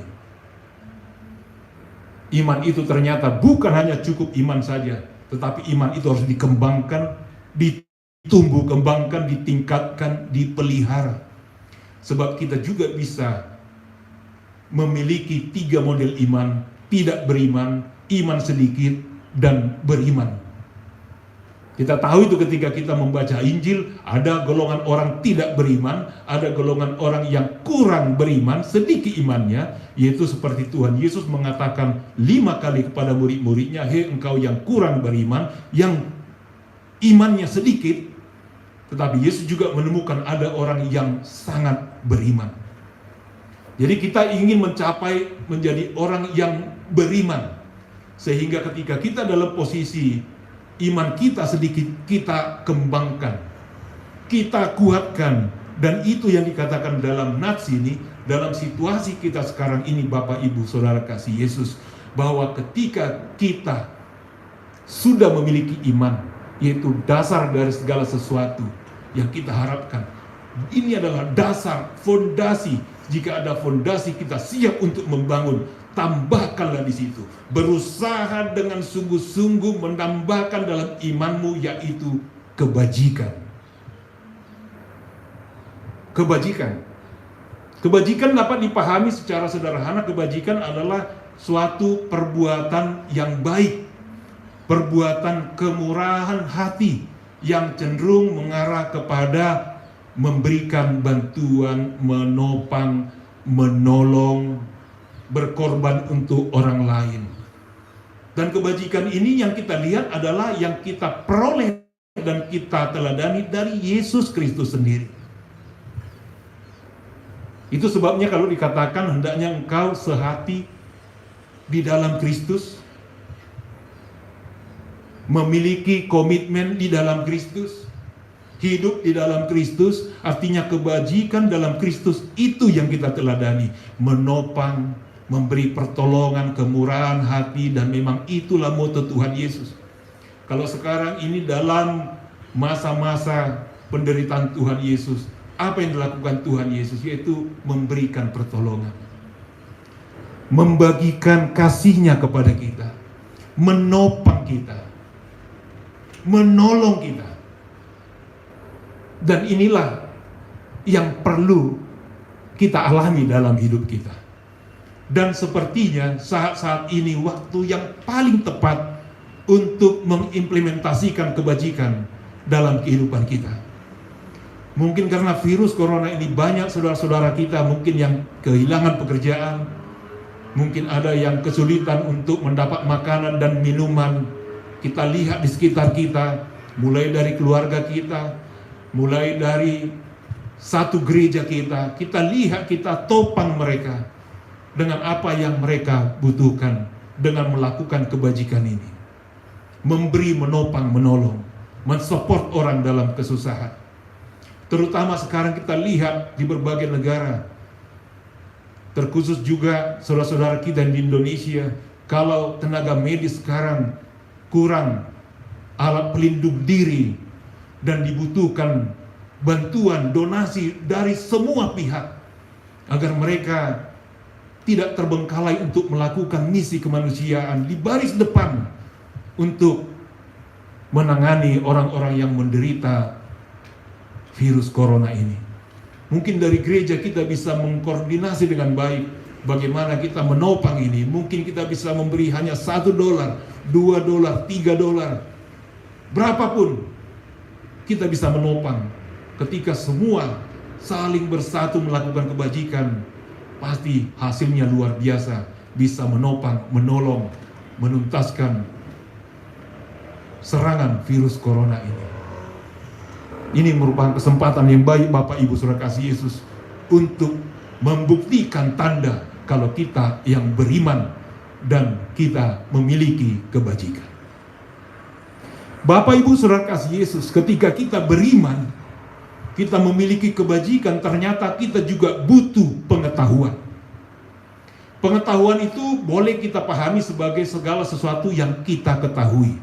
iman itu ternyata bukan hanya cukup iman saja, tetapi iman itu harus dikembangkan, ditumbuh kembangkan, ditingkatkan, dipelihara. Sebab kita juga bisa memiliki 3 model iman: tidak beriman, iman sedikit, dan beriman. Kita tahu itu ketika kita membaca Injil, ada golongan orang tidak beriman, ada golongan orang yang kurang beriman, sedikit imannya, yaitu seperti Tuhan Yesus mengatakan 5 kali kepada murid-muridnya, "Hei engkau yang kurang beriman, yang imannya sedikit." Tetapi Yesus juga menemukan ada orang yang sangat beriman. Jadi kita ingin mencapai menjadi orang yang beriman, sehingga ketika kita dalam posisi iman kita sedikit, kita kembangkan, kita kuatkan. Dan itu yang dikatakan dalam nats ini, dalam situasi kita sekarang ini, Bapak Ibu Saudara kasih Yesus, bahwa ketika kita sudah memiliki iman, yaitu dasar dari segala sesuatu yang kita harapkan, ini adalah dasar, fondasi. Jika ada fondasi, kita siap untuk membangun. Tambahkanlah di situ, berusaha dengan sungguh-sungguh menambahkan dalam imanmu, yaitu kebajikan. Kebajikan dapat dipahami secara sederhana. Kebajikan adalah suatu perbuatan yang baik, perbuatan kemurahan hati yang cenderung mengarah kepada memberikan bantuan, menopang, menolong, berkorban untuk orang lain. Dan kebajikan ini yang kita lihat adalah yang kita peroleh dan kita teladani dari Yesus Kristus sendiri. Itu sebabnya kalau dikatakan hendaknya engkau sehati di dalam Kristus, memiliki komitmen di dalam Kristus, hidup di dalam Kristus, artinya kebajikan dalam Kristus itu yang kita teladani, menopang, memberi pertolongan, kemurahan hati, dan memang itulah moto Tuhan Yesus. Kalau sekarang ini dalam masa-masa penderitaan Tuhan Yesus, apa yang dilakukan Tuhan Yesus? Yaitu memberikan pertolongan, membagikan kasih-Nya kepada kita, menopang kita, menolong kita. Dan inilah yang perlu kita alami dalam hidup kita. Dan sepertinya saat-saat ini waktu yang paling tepat untuk mengimplementasikan kebajikan dalam kehidupan kita. Mungkin karena virus corona ini banyak saudara-saudara kita mungkin yang kehilangan pekerjaan, mungkin ada yang kesulitan untuk mendapat makanan dan minuman. Kita lihat di sekitar kita, mulai dari keluarga kita, mulai dari satu gereja kita lihat, kita topang mereka dengan apa yang mereka butuhkan dengan melakukan kebajikan ini. Memberi, menopang, menolong, mensupport orang dalam kesusahan. Terutama sekarang kita lihat di berbagai negara, terkhusus juga saudara-saudara kita di Indonesia, kalau tenaga medis sekarang kurang, alat pelindung diri, dan dibutuhkan bantuan, donasi dari semua pihak agar mereka tidak terbengkalai untuk melakukan misi kemanusiaan di baris depan untuk menangani orang-orang yang menderita virus corona ini. Mungkin dari gereja kita bisa mengkoordinasi dengan baik bagaimana kita menopang ini. Mungkin kita bisa memberi hanya $1, $2, $3, berapapun kita bisa menopang. Ketika semua saling bersatu melakukan kebajikan, pasti hasilnya luar biasa, bisa menopang, menolong, menuntaskan serangan virus corona ini. Ini merupakan kesempatan yang baik Bapak Ibu Saudara kasih Yesus untuk membuktikan tanda kalau kita yang beriman dan kita memiliki kebajikan. Bapak Ibu Saudara kasih Yesus, ketika kita beriman, kita memiliki kebajikan, ternyata kita juga butuh pengetahuan. Pengetahuan itu boleh kita pahami sebagai segala sesuatu yang kita ketahui.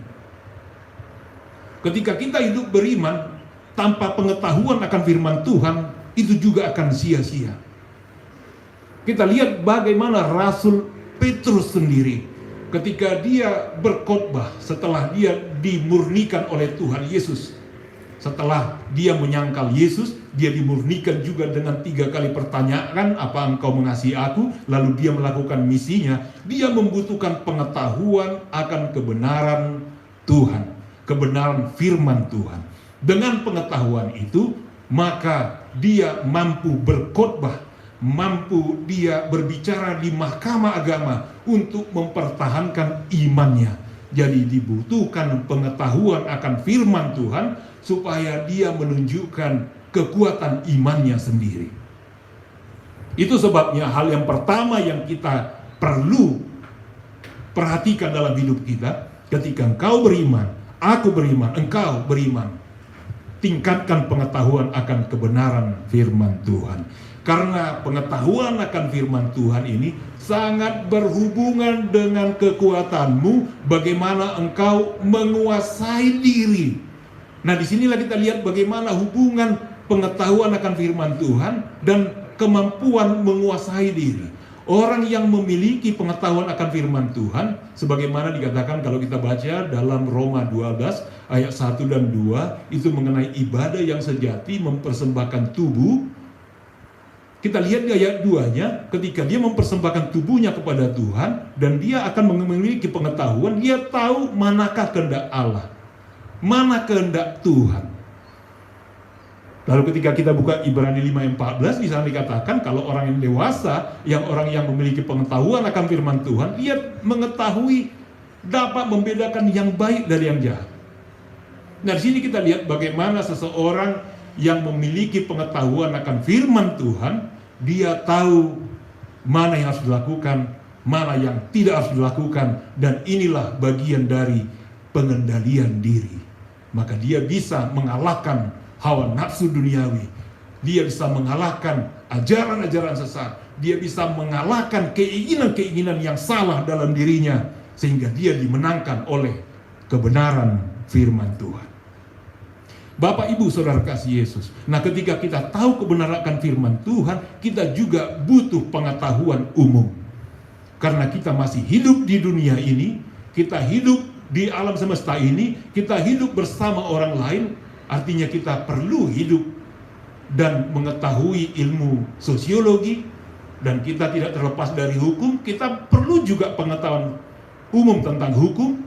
Ketika kita hidup beriman, tanpa pengetahuan akan firman Tuhan, itu juga akan sia-sia. Kita lihat bagaimana Rasul Petrus sendiri, ketika dia berkhotbah setelah dia dimurnikan oleh Tuhan Yesus, setelah dia menyangkal Yesus, dia dimurnikan juga dengan 3 kali pertanyaan, apa engkau mengasihi aku? Lalu dia melakukan misinya. Dia membutuhkan pengetahuan akan kebenaran Tuhan, kebenaran firman Tuhan. Dengan pengetahuan itu, maka dia mampu berkhotbah, mampu dia berbicara di mahkamah agama untuk mempertahankan imannya. Jadi dibutuhkan pengetahuan akan firman Tuhan supaya dia menunjukkan kekuatan imannya sendiri. Itu sebabnya hal yang pertama yang kita perlu perhatikan dalam hidup kita, ketika engkau beriman, aku beriman, engkau beriman, tingkatkan pengetahuan akan kebenaran firman Tuhan. Karena pengetahuan akan firman Tuhan ini sangat berhubungan dengan kekuatanmu, bagaimana engkau menguasai diri. Nah, disinilah kita lihat bagaimana hubungan pengetahuan akan firman Tuhan dan kemampuan menguasai diri. Orang yang memiliki pengetahuan akan firman Tuhan, sebagaimana dikatakan kalau kita baca dalam Roma 12 ayat 1 dan 2, itu mengenai ibadah yang sejati, mempersembahkan tubuh. Kita lihat di ayat 2-nya, ketika dia mempersembahkan tubuhnya kepada Tuhan, dan dia akan memiliki pengetahuan, dia tahu manakah kehendak Allah, mana kehendak Tuhan. Lalu ketika kita buka Ibrani 5:14, di sana dikatakan kalau orang yang dewasa, orang yang memiliki pengetahuan akan firman Tuhan, dia mengetahui dapat membedakan yang baik dari yang jahat. Nah, di sini kita lihat bagaimana seseorang yang memiliki pengetahuan akan firman Tuhan, dia tahu mana yang harus dilakukan, mana yang tidak harus dilakukan, dan inilah bagian dari pengendalian diri. Maka dia bisa mengalahkan hawa nafsu duniawi, dia bisa mengalahkan ajaran-ajaran sesat, dia bisa mengalahkan keinginan-keinginan yang salah dalam dirinya, sehingga dia dimenangkan oleh kebenaran firman Tuhan. Bapak, Ibu, Saudara kasih Yesus. Nah, ketika kita tahu kebenaran akan firman Tuhan, kita juga butuh pengetahuan umum. Karena kita masih hidup di dunia ini, kita hidup di alam semesta ini, kita hidup bersama orang lain, artinya kita perlu hidup dan mengetahui ilmu sosiologi, dan kita tidak terlepas dari hukum, kita perlu juga pengetahuan umum tentang hukum.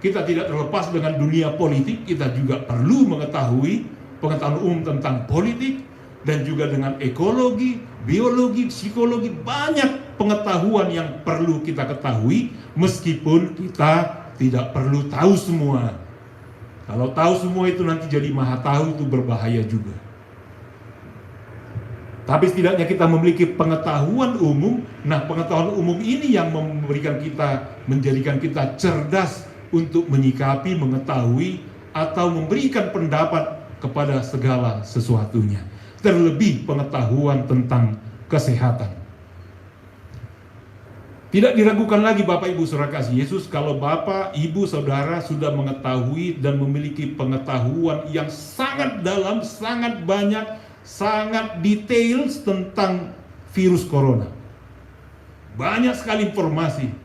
Kita tidak terlepas dengan dunia politik, kita juga perlu mengetahui pengetahuan umum tentang politik, dan juga dengan ekologi, biologi, psikologi. Banyak pengetahuan yang perlu kita ketahui, meskipun kita tidak perlu tahu semua. Kalau tahu semua itu nanti jadi maha tahu, itu berbahaya juga. Tapi setidaknya kita memiliki pengetahuan umum. Nah, pengetahuan umum ini yang menjadikan kita cerdas untuk menyikapi, mengetahui, atau memberikan pendapat kepada segala sesuatunya. Terlebih pengetahuan tentang kesehatan. Tidak diragukan lagi Bapak, Ibu, Saudara kasih Yesus, kalau Bapak, Ibu, Saudara sudah mengetahui dan memiliki pengetahuan yang sangat dalam, sangat banyak, sangat detail tentang virus corona. Banyak sekali informasi.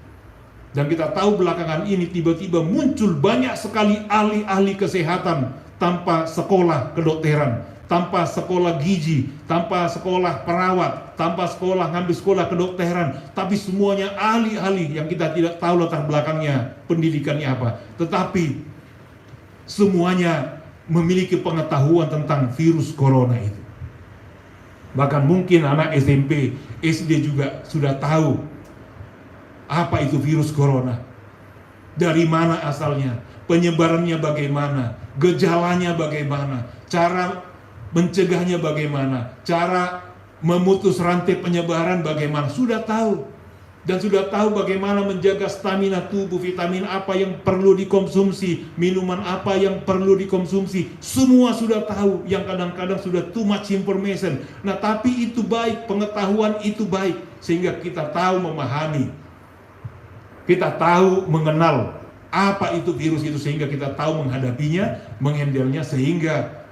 Dan kita tahu belakangan ini tiba-tiba muncul banyak sekali ahli-ahli kesehatan tanpa sekolah kedokteran, tanpa sekolah gizi, tanpa sekolah perawat, tanpa ngambil sekolah kedokteran, tapi semuanya ahli-ahli yang kita tidak tahu latar belakangnya, pendidikannya apa. Tetapi semuanya memiliki pengetahuan tentang virus corona itu. Bahkan mungkin anak SMP, SD juga sudah tahu apa itu virus corona, dari mana asalnya, penyebarannya bagaimana, gejalanya bagaimana, cara mencegahnya bagaimana, cara memutus rantai penyebaran bagaimana, sudah tahu. Dan sudah tahu bagaimana menjaga stamina tubuh, vitamin apa yang perlu dikonsumsi, minuman apa yang perlu dikonsumsi, semua sudah tahu. Yang kadang-kadang sudah too much information. Nah, tapi itu baik, pengetahuan itu baik, sehingga kita tahu memahami, kita tahu mengenal apa itu virus itu, sehingga kita tahu menghadapinya, menghandlenya, sehingga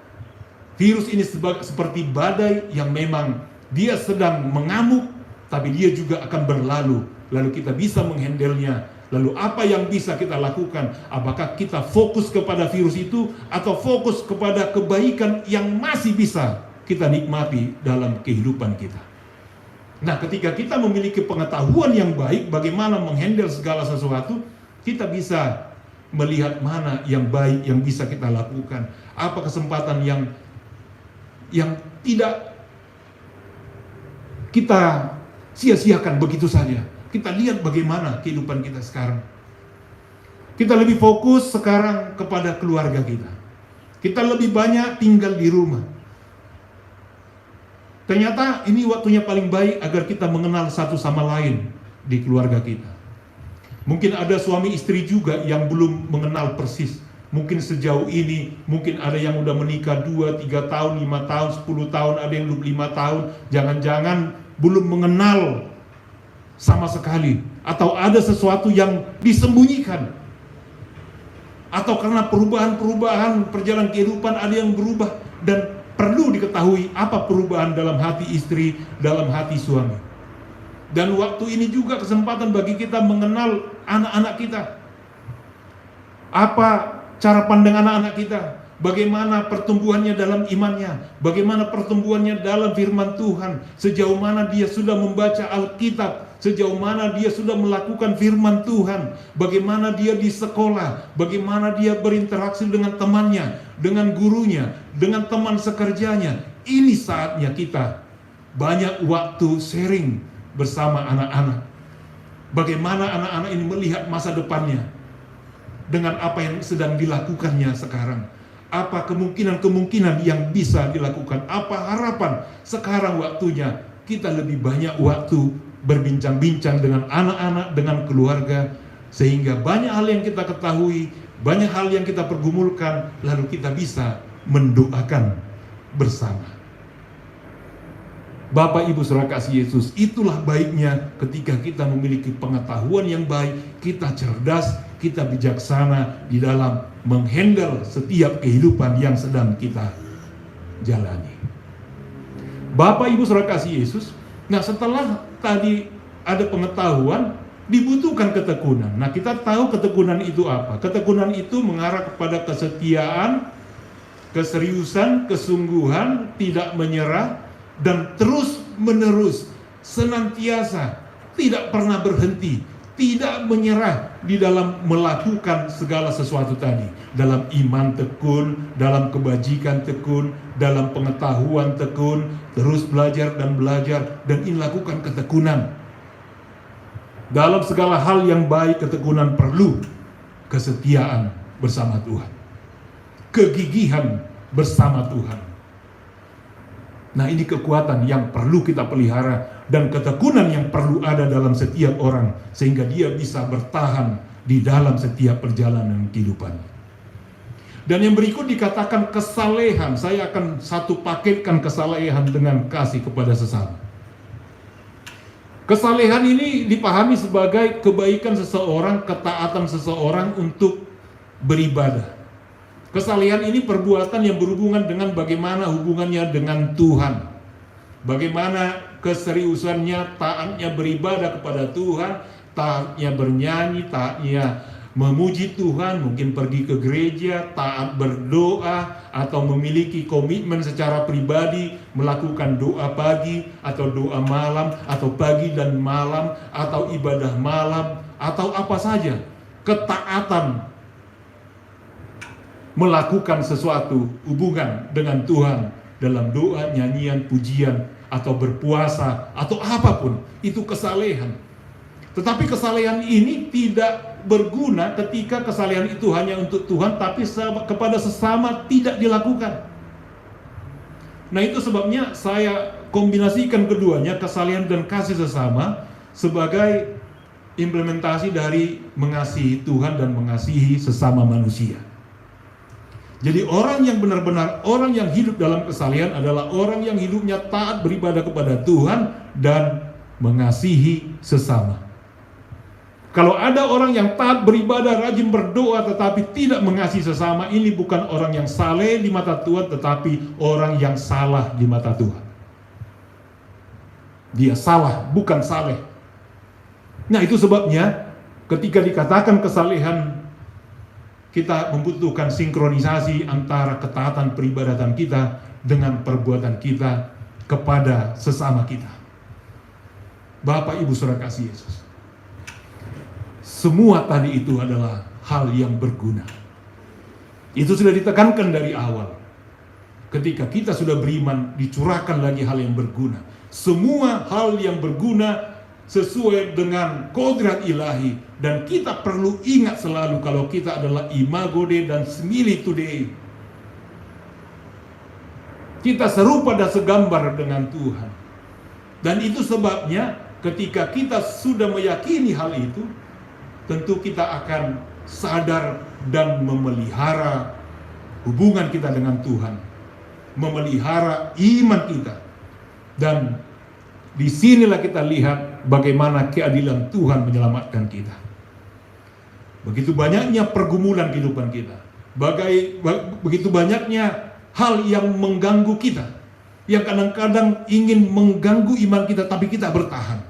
virus ini seperti badai yang memang dia sedang mengamuk, tapi dia juga akan berlalu. Lalu kita bisa menghandlenya. Lalu apa yang bisa kita lakukan? Apakah kita fokus kepada virus itu, atau fokus kepada kebaikan yang masih bisa kita nikmati dalam kehidupan kita? Nah, ketika kita memiliki pengetahuan yang baik bagaimana menghandle segala sesuatu, kita bisa melihat mana yang baik yang bisa kita lakukan, apa kesempatan yang tidak kita sia-siakan begitu saja. Kita lihat bagaimana kehidupan kita sekarang. Kita lebih fokus sekarang kepada keluarga kita. Kita lebih banyak tinggal di rumah. Ternyata ini waktunya paling baik agar kita mengenal satu sama lain di keluarga kita. Mungkin ada suami istri juga yang belum mengenal persis. Mungkin sejauh ini, mungkin ada yang udah menikah 2, 3 tahun, 5 tahun, 10 tahun, ada yang 25 tahun. Jangan-jangan belum mengenal sama sekali. Atau ada sesuatu yang disembunyikan. Atau karena perubahan-perubahan perjalanan kehidupan ada yang berubah. Dan perlu diketahui apa perubahan dalam hati istri, dalam hati suami. Dan waktu ini juga kesempatan bagi kita mengenal anak-anak kita. Apa cara pandang anak-anak kita? Bagaimana pertumbuhannya dalam imannya? Bagaimana pertumbuhannya dalam firman Tuhan? Sejauh mana dia sudah membaca Alkitab? Sejauh mana dia sudah melakukan firman Tuhan? Bagaimana dia di sekolah? Bagaimana dia berinteraksi dengan temannya, dengan gurunya, dengan teman sekerjanya? Ini saatnya kita banyak waktu sharing bersama anak-anak. Bagaimana anak-anak ini melihat masa depannya? dengan apa yang sedang dilakukannya sekarang. Apa kemungkinan-kemungkinan yang bisa dilakukan? Apa harapan sekarang waktunya kita lebih banyak waktu berbincang-bincang dengan anak-anak, dengan keluarga, sehingga banyak hal yang kita ketahui, banyak hal yang kita pergumulkan, lalu kita bisa mendoakan bersama. Bapak Ibu Saudara kasih Yesus, itulah baiknya ketika kita memiliki pengetahuan yang baik, kita cerdas, kita bijaksana di dalam menghandle setiap kehidupan yang sedang kita jalani. Bapak Ibu Saudara kasih Yesus, nah setelah tadi ada pengetahuan, dibutuhkan ketekunan. Nah kita tahu ketekunan itu apa? Ketekunan itu mengarah kepada kesetiaan, keseriusan, kesungguhan, tidak menyerah, dan terus menerus, senantiasa, tidak pernah berhenti, tidak menyerah di dalam melakukan segala sesuatu tadi. Dalam iman tekun, dalam kebajikan tekun, dalam pengetahuan tekun, terus belajar, dan ini lakukan ketekunan. Dalam segala hal yang baik, ketekunan perlu kesetiaan bersama Tuhan, kegigihan bersama Tuhan. Nah ini kekuatan yang perlu kita pelihara dan ketekunan yang perlu ada dalam setiap orang sehingga dia bisa bertahan di dalam setiap perjalanan kehidupan. Dan yang berikut dikatakan kesalehan. Saya akan satu paketkan kesalehan dengan kasih kepada sesama. Kesalehan ini dipahami sebagai kebaikan seseorang, ketaatan seseorang untuk beribadah. Kesalehan ini perbuatan yang berhubungan dengan bagaimana hubungannya dengan Tuhan. Bagaimana keseriusannya, taatnya beribadah kepada Tuhan, taatnya bernyanyi, taatnya memuji Tuhan, mungkin pergi ke gereja, taat berdoa, atau memiliki komitmen secara pribadi, melakukan doa pagi, atau doa malam, atau pagi dan malam, atau ibadah malam, atau apa saja. Ketaatan melakukan sesuatu hubungan dengan Tuhan dalam doa, nyanyian, pujian, atau berpuasa, atau apapun, itu kesalehan. Tetapi kesalehan ini tidak berguna ketika kesalehan itu hanya untuk Tuhan, tapi kepada sesama tidak dilakukan. Nah itu sebabnya saya kombinasikan keduanya, kesalehan dan kasih sesama, sebagai implementasi dari mengasihi Tuhan dan mengasihi sesama manusia. Jadi orang yang benar-benar, orang yang hidup dalam kesalehan adalah orang yang hidupnya taat beribadah kepada Tuhan dan mengasihi sesama. Kalau ada orang yang taat beribadah, rajin berdoa tetapi tidak mengasihi sesama, ini bukan orang yang saleh di mata Tuhan, tetapi orang yang salah di mata Tuhan. Dia salah, bukan saleh. Nah itu sebabnya ketika dikatakan kesalehan, kita membutuhkan sinkronisasi antara ketaatan peribadatan kita dengan perbuatan kita kepada sesama kita. Bapak Ibu Saudara kasih Yesus, semua tadi itu adalah hal yang berguna. Itu sudah ditekankan dari awal. Ketika kita sudah beriman, dicurahkan lagi hal yang berguna. Semua hal yang berguna sesuai dengan kodrat ilahi, dan kita perlu ingat selalu kalau kita adalah imago Dei dan similitude Dei. Kita serupa dan segambar dengan Tuhan. Dan itu sebabnya ketika kita sudah meyakini hal itu, tentu kita akan sadar dan memelihara hubungan kita dengan Tuhan, memelihara iman kita. Dan disinilah kita lihat bagaimana keadilan Tuhan menyelamatkan kita. Begitu banyaknya pergumulan kehidupan kita, begitu banyaknya hal yang mengganggu kita, yang kadang-kadang ingin mengganggu iman kita, tapi kita bertahan.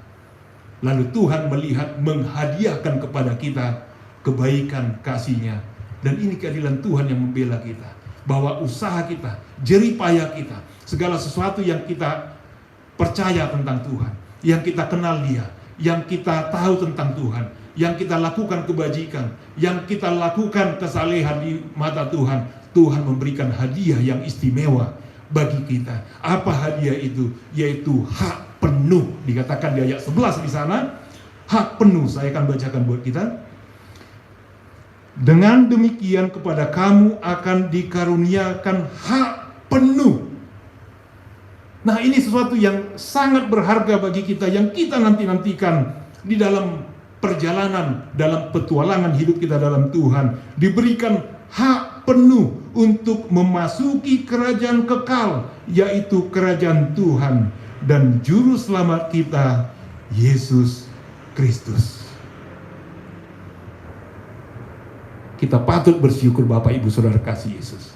Lalu Tuhan melihat, menghadiahkan kepada kita kebaikan kasih-Nya. Dan ini keadilan Tuhan yang membela kita, bahwa usaha kita, jerih payah kita, segala sesuatu yang kita percaya tentang Tuhan, yang kita kenal Dia, yang kita tahu tentang Tuhan, yang kita lakukan kebajikan, yang kita lakukan kesalehan di mata Tuhan, Tuhan memberikan hadiah yang istimewa bagi kita. Apa hadiah itu? Yaitu hak penuh. Dikatakan di ayat 11 di sana, hak penuh. Saya akan bacakan buat kita. Dengan demikian kepada kamu akan dikaruniakan hak penuh. Nah, ini sesuatu yang sangat berharga bagi kita, yang kita nanti-nantikan di dalam perjalanan, dalam petualangan hidup kita dalam Tuhan. Diberikan hak penuh untuk memasuki kerajaan kekal, yaitu kerajaan Tuhan dan Juru Selamat kita, Yesus Kristus. Kita patut bersyukur Bapak Ibu Saudara kasih Yesus.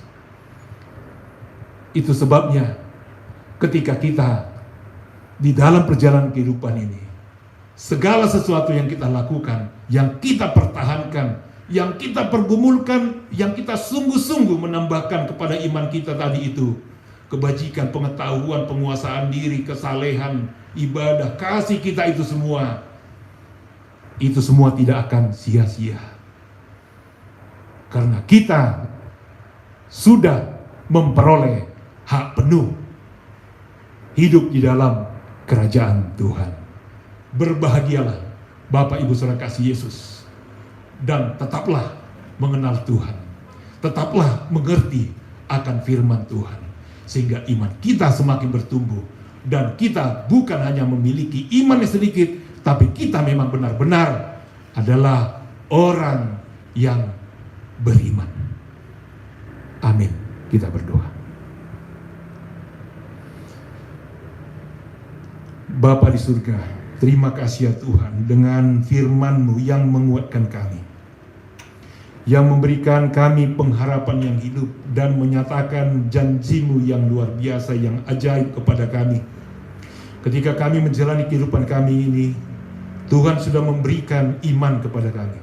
Itu sebabnya ketika kita di dalam perjalanan kehidupan ini, segala sesuatu yang kita lakukan, yang kita pertahankan, yang kita pergumulkan, yang kita sungguh-sungguh menambahkan kepada iman kita tadi itu, kebajikan, pengetahuan, penguasaan diri, kesalehan, ibadah, kasih kita itu semua tidak akan sia-sia. Karena kita sudah memperoleh hak penuh hidup di dalam kerajaan Tuhan. Berbahagialah Bapak Ibu Saudara kasih Yesus, dan tetaplah mengenal Tuhan, tetaplah mengerti akan firman Tuhan, sehingga iman kita semakin bertumbuh, dan kita bukan hanya memiliki iman yang sedikit, tapi kita memang benar-benar adalah orang yang beriman. Amin. Kita berdoa. Bapa di surga, terima kasih ya Tuhan dengan firman-Mu yang menguatkan kami, yang memberikan kami pengharapan yang hidup dan menyatakan janji-Mu yang luar biasa, yang ajaib kepada kami. Ketika kami menjalani kehidupan kami ini, Tuhan sudah memberikan iman kepada kami,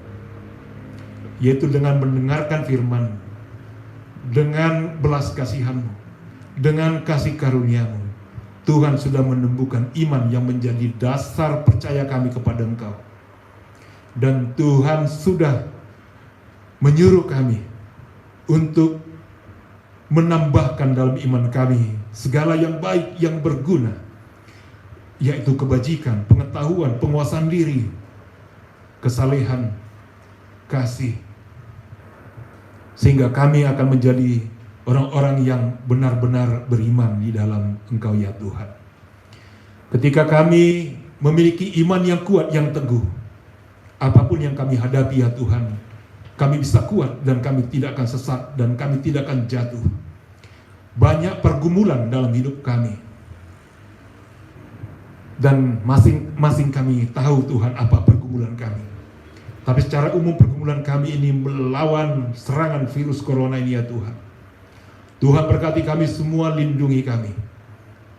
yaitu dengan mendengarkan firman, dengan belas kasihan-Mu, dengan kasih karunia-Mu. Tuhan sudah menumbuhkan iman yang menjadi dasar percaya kami kepada Engkau. Dan Tuhan sudah menyuruh kami untuk menambahkan dalam iman kami segala yang baik, yang berguna, yaitu kebajikan, pengetahuan, penguasaan diri, kesalehan, kasih, sehingga kami akan menjadi orang-orang yang benar-benar beriman di dalam Engkau ya Tuhan. Ketika kami memiliki iman yang kuat, yang teguh, apapun yang kami hadapi ya Tuhan, kami bisa kuat dan kami tidak akan sesat dan kami tidak akan jatuh. Banyak pergumulan dalam hidup kami, dan masing-masing kami tahu Tuhan apa pergumulan kami. Tapi secara umum pergumulan kami ini melawan serangan virus corona ini ya Tuhan. Tuhan berkati kami semua, lindungi kami,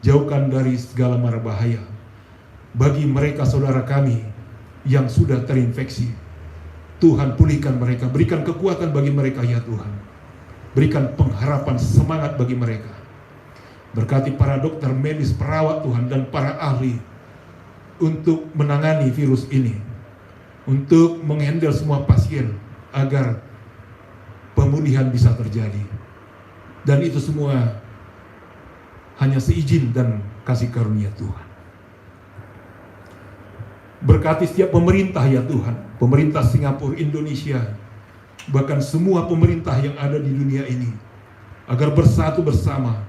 jauhkan dari segala mara bahaya. Bagi mereka saudara kami yang sudah terinfeksi, Tuhan pulihkan mereka, berikan kekuatan bagi mereka ya Tuhan. Berikan pengharapan, semangat bagi mereka. Berkati para dokter, medis, perawat Tuhan, dan para ahli untuk menangani virus ini, untuk menghandle semua pasien agar pemulihan bisa terjadi. Dan itu semua hanya seizin dan kasih karunia Tuhan. Berkati setiap pemerintah ya Tuhan, pemerintah Singapura, Indonesia, bahkan semua pemerintah yang ada di dunia ini, agar bersatu bersama,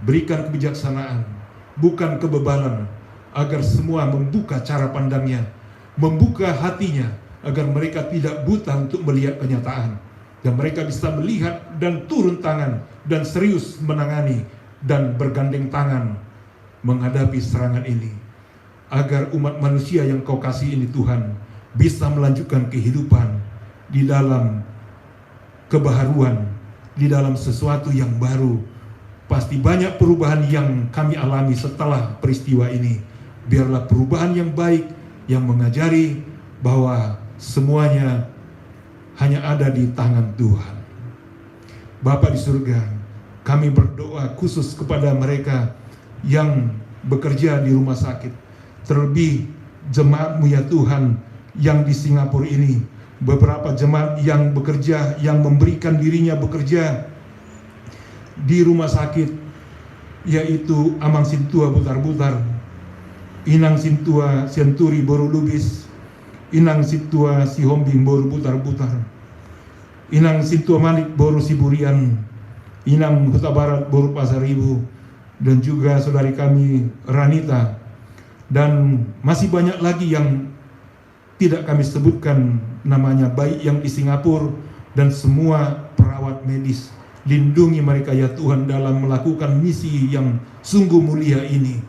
berikan kebijaksanaan, bukan kebebalan, agar semua membuka cara pandangnya, membuka hatinya, agar mereka tidak buta untuk melihat kenyataan, dan mereka bisa melihat dan turun tangan dan serius menangani dan bergandeng tangan menghadapi serangan ini, agar umat manusia yang Kau kasih ini Tuhan bisa melanjutkan kehidupan di dalam kebaharuan, di dalam sesuatu yang baru. Pasti banyak perubahan yang kami alami setelah peristiwa ini. Biarlah perubahan yang baik, yang mengajari bahwa semuanya hanya ada di tangan Tuhan. Bapa di surga, kami berdoa khusus kepada mereka yang bekerja di rumah sakit, terlebih jemaat-Mu ya Tuhan yang di Singapura ini, beberapa jemaat yang bekerja, yang memberikan dirinya bekerja di rumah sakit, yaitu Amang Sintua Butar-Butar, Inang Sintua Senturi Boru Lubis, Inang Sintua Sihombing Boru Butar-Butar, Inang Sintuamanik Boru Siburian, Inang Huta Barat Boru Pasar Ibu, dan juga saudari kami Ranita, dan masih banyak lagi yang tidak kami sebutkan namanya, baik yang di Singapura dan semua perawat medis. Lindungi mereka ya Tuhan dalam melakukan misi yang sungguh mulia ini.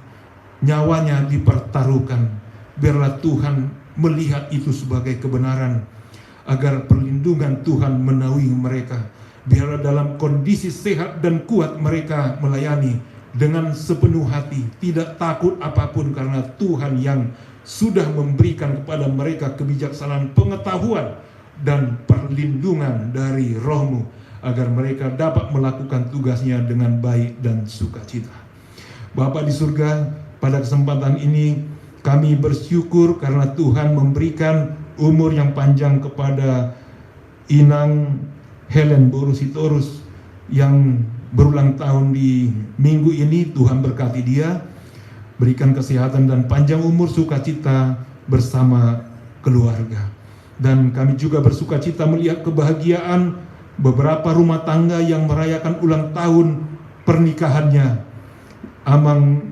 Nyawanya dipertaruhkan, biarlah Tuhan melihat itu sebagai kebenaran, agar perlindungan Tuhan menaungi mereka. Biarlah dalam kondisi sehat dan kuat mereka melayani dengan sepenuh hati, tidak takut apapun, karena Tuhan yang sudah memberikan kepada mereka kebijaksanaan, pengetahuan, dan perlindungan dari Roh-Mu, agar mereka dapat melakukan tugasnya dengan baik dan sukacita. Bapa di surga, pada kesempatan ini kami bersyukur karena Tuhan memberikan umur yang panjang kepada Inang Helen Boru Sitorus yang berulang tahun di minggu ini. Tuhan berkati dia, berikan kesehatan dan panjang umur, sukacita bersama keluarga. Dan kami juga bersukacita melihat kebahagiaan beberapa rumah tangga yang merayakan ulang tahun pernikahannya. Amang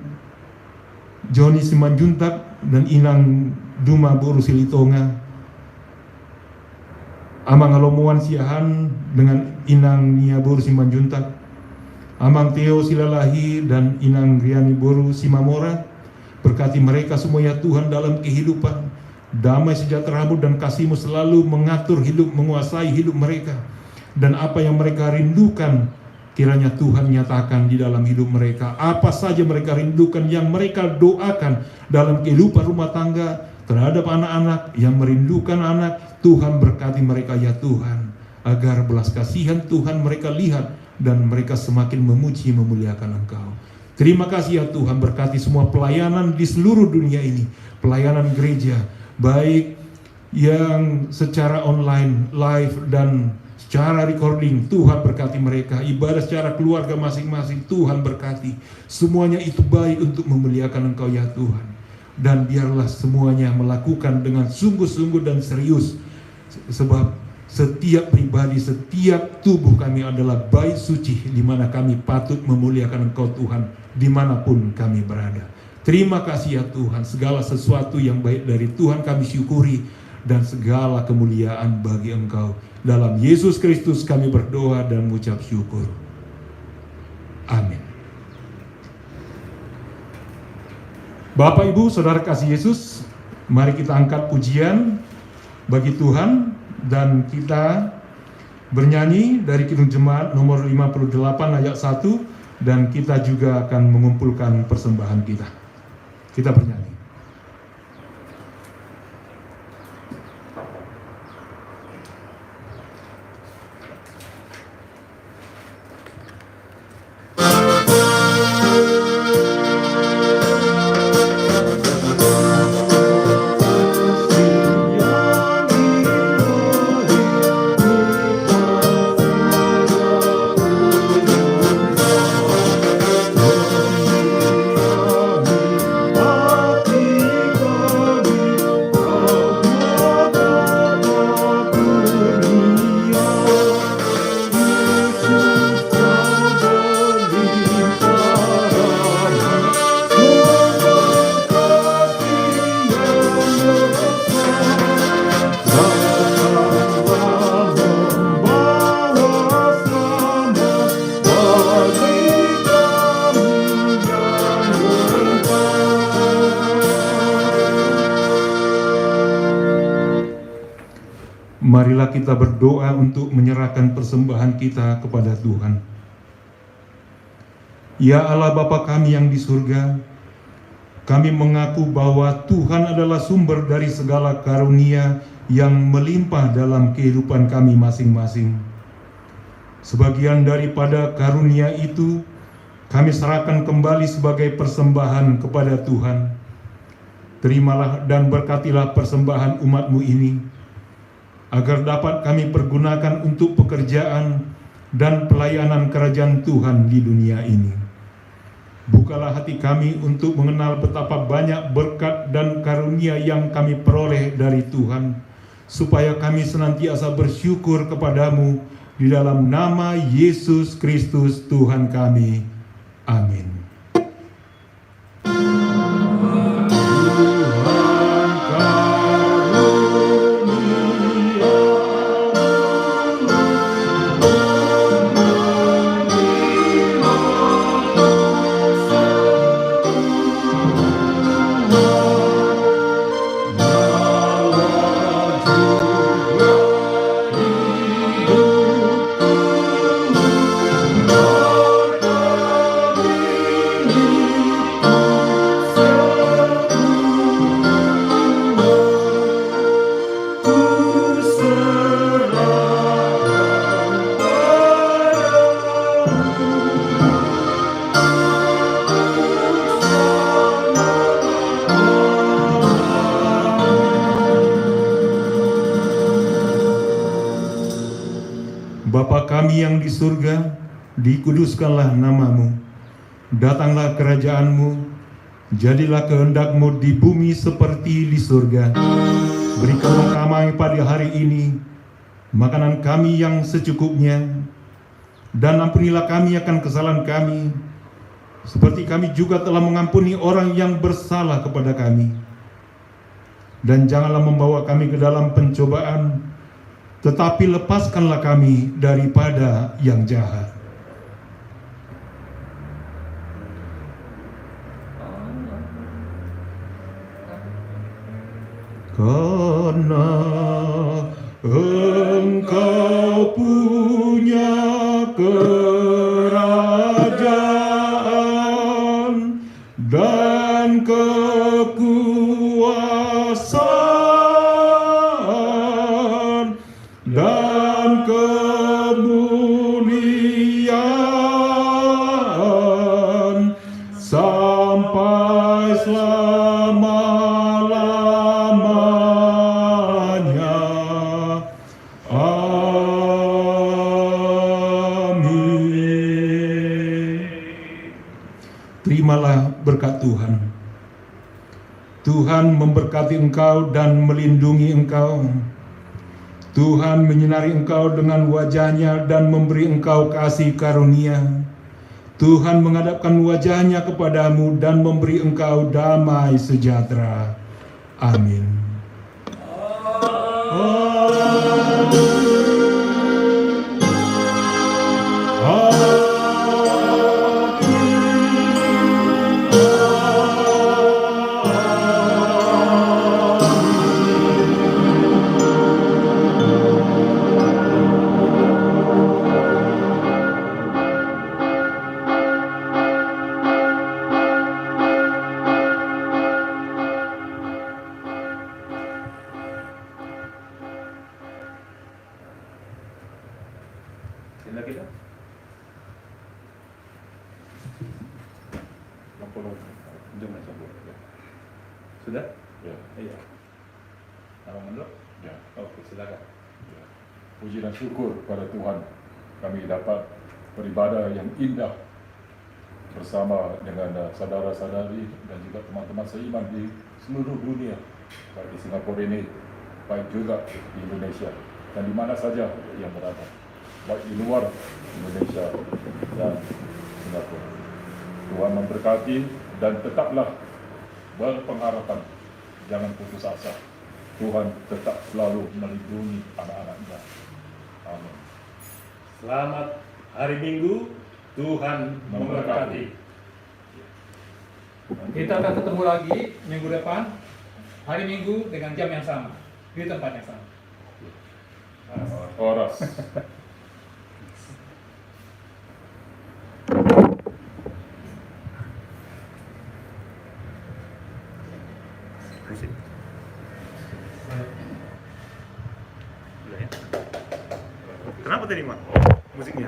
Joni Simanjuntak dan Inang Duma Boru Silitonga, Amang Alomuan Siahan dengan Inang Nia Boru Simanjuntak, Amang Theo Silalahi dan Inang Riani Boru Simamora. Berkati mereka semua ya Tuhan dalam kehidupan. Damai sejahtera-Mu dan kasih-Mu selalu mengatur hidup, menguasai hidup mereka. Dan apa yang mereka rindukan, kiranya Tuhan nyatakan di dalam hidup mereka. Apa saja mereka rindukan, yang mereka doakan dalam kehidupan rumah tangga, terhadap anak-anak yang merindukan anak, Tuhan berkati mereka ya Tuhan, agar belas kasihan Tuhan mereka lihat dan mereka semakin memuji memuliakan Engkau. Terima kasih ya Tuhan, berkati semua pelayanan di seluruh dunia ini, pelayanan gereja, baik yang secara online, live, dan secara recording. Tuhan berkati mereka, ibadah secara keluarga masing-masing, Tuhan berkati. Semuanya itu baik untuk memuliakan Engkau ya Tuhan. Dan biarlah semuanya melakukan dengan sungguh-sungguh dan serius, sebab setiap pribadi, setiap tubuh kami adalah bait suci, di mana kami patut memuliakan Engkau Tuhan, dimanapun kami berada. Terima kasih ya Tuhan, segala sesuatu yang baik dari Tuhan kami syukuri, dan segala kemuliaan bagi Engkau. Dalam Yesus Kristus kami berdoa dan mengucap syukur. Amin. Bapak, Ibu, Saudara kasih Yesus, mari kita angkat pujian bagi Tuhan, dan kita bernyanyi dari Kidung Jemaat nomor 58 ayat 1, dan kita juga akan mengumpulkan persembahan kita. Kita bernyanyi. Marilah kita berdoa untuk menyerahkan persembahan kita kepada Tuhan. Ya Allah Bapa kami yang di surga, kami mengaku bahwa Tuhan adalah sumber dari segala karunia yang melimpah dalam kehidupan kami masing-masing. Sebagian daripada karunia itu kami serahkan kembali sebagai persembahan kepada Tuhan. Terimalah dan berkatilah persembahan umat-Mu ini, agar dapat kami pergunakan untuk pekerjaan dan pelayanan kerajaan Tuhan di dunia ini. Bukalah hati kami untuk mengenal betapa banyak berkat dan karunia yang kami peroleh dari Tuhan, supaya kami senantiasa bersyukur kepadamu di dalam nama Yesus Kristus Tuhan kami. Amin. Bapa kami yang di surga, dikuduskanlah namamu. Datanglah kerajaanmu, jadilah kehendak-Mu di bumi seperti di surga. Berikanlah kami pada hari ini makanan kami yang secukupnya, dan ampunilah kami akan kesalahan kami, seperti kami juga telah mengampuni orang yang bersalah kepada kami. Dan janganlah membawa kami ke dalam pencobaan, tetapi lepaskanlah kami daripada yang jahat. Karena Engkau punya kerajaan dan kekuasaan dan kemuliaan sampai selama-lamanya. Amin. Terimalah berkat Tuhan. Tuhan memberkati engkau dan melindungi engkau. Tuhan menyinari engkau dengan wajah-Nya dan memberi engkau kasih karunia. Tuhan menghadapkan wajah-Nya kepadamu dan memberi engkau damai sejahtera. Amin. Tenda kita? Jom sambut. Sudah? Ya. Iya. Nama menurut? Ya. Oke, silakan. Ya. Puji dan syukur pada Tuhan, kami dapat beribadah yang indah bersama dengan saudara-saudari dan juga teman-teman seiman di seluruh dunia, baik di Singapura ini, baik juga di Indonesia dan di mana saja yang berada, baik di luar Indonesia dan Singapura. Tuhan memberkati dan tetaplah berpengharapan, jangan putus asa. Tuhan tetap selalu melindungi anak-anak-Nya. Amin. Selamat hari Minggu, Tuhan memberkati. Kita akan ketemu lagi minggu depan, hari Minggu dengan jam yang sama, di tempat yang sama. Horas. Kenapa tadi, Mak? Musiknya?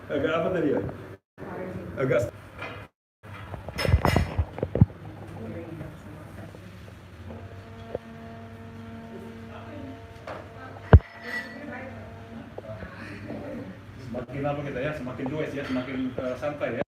Agak apa tadi ya? Agak Semakin apa kita ya, semakin luas ya, semakin santai ya.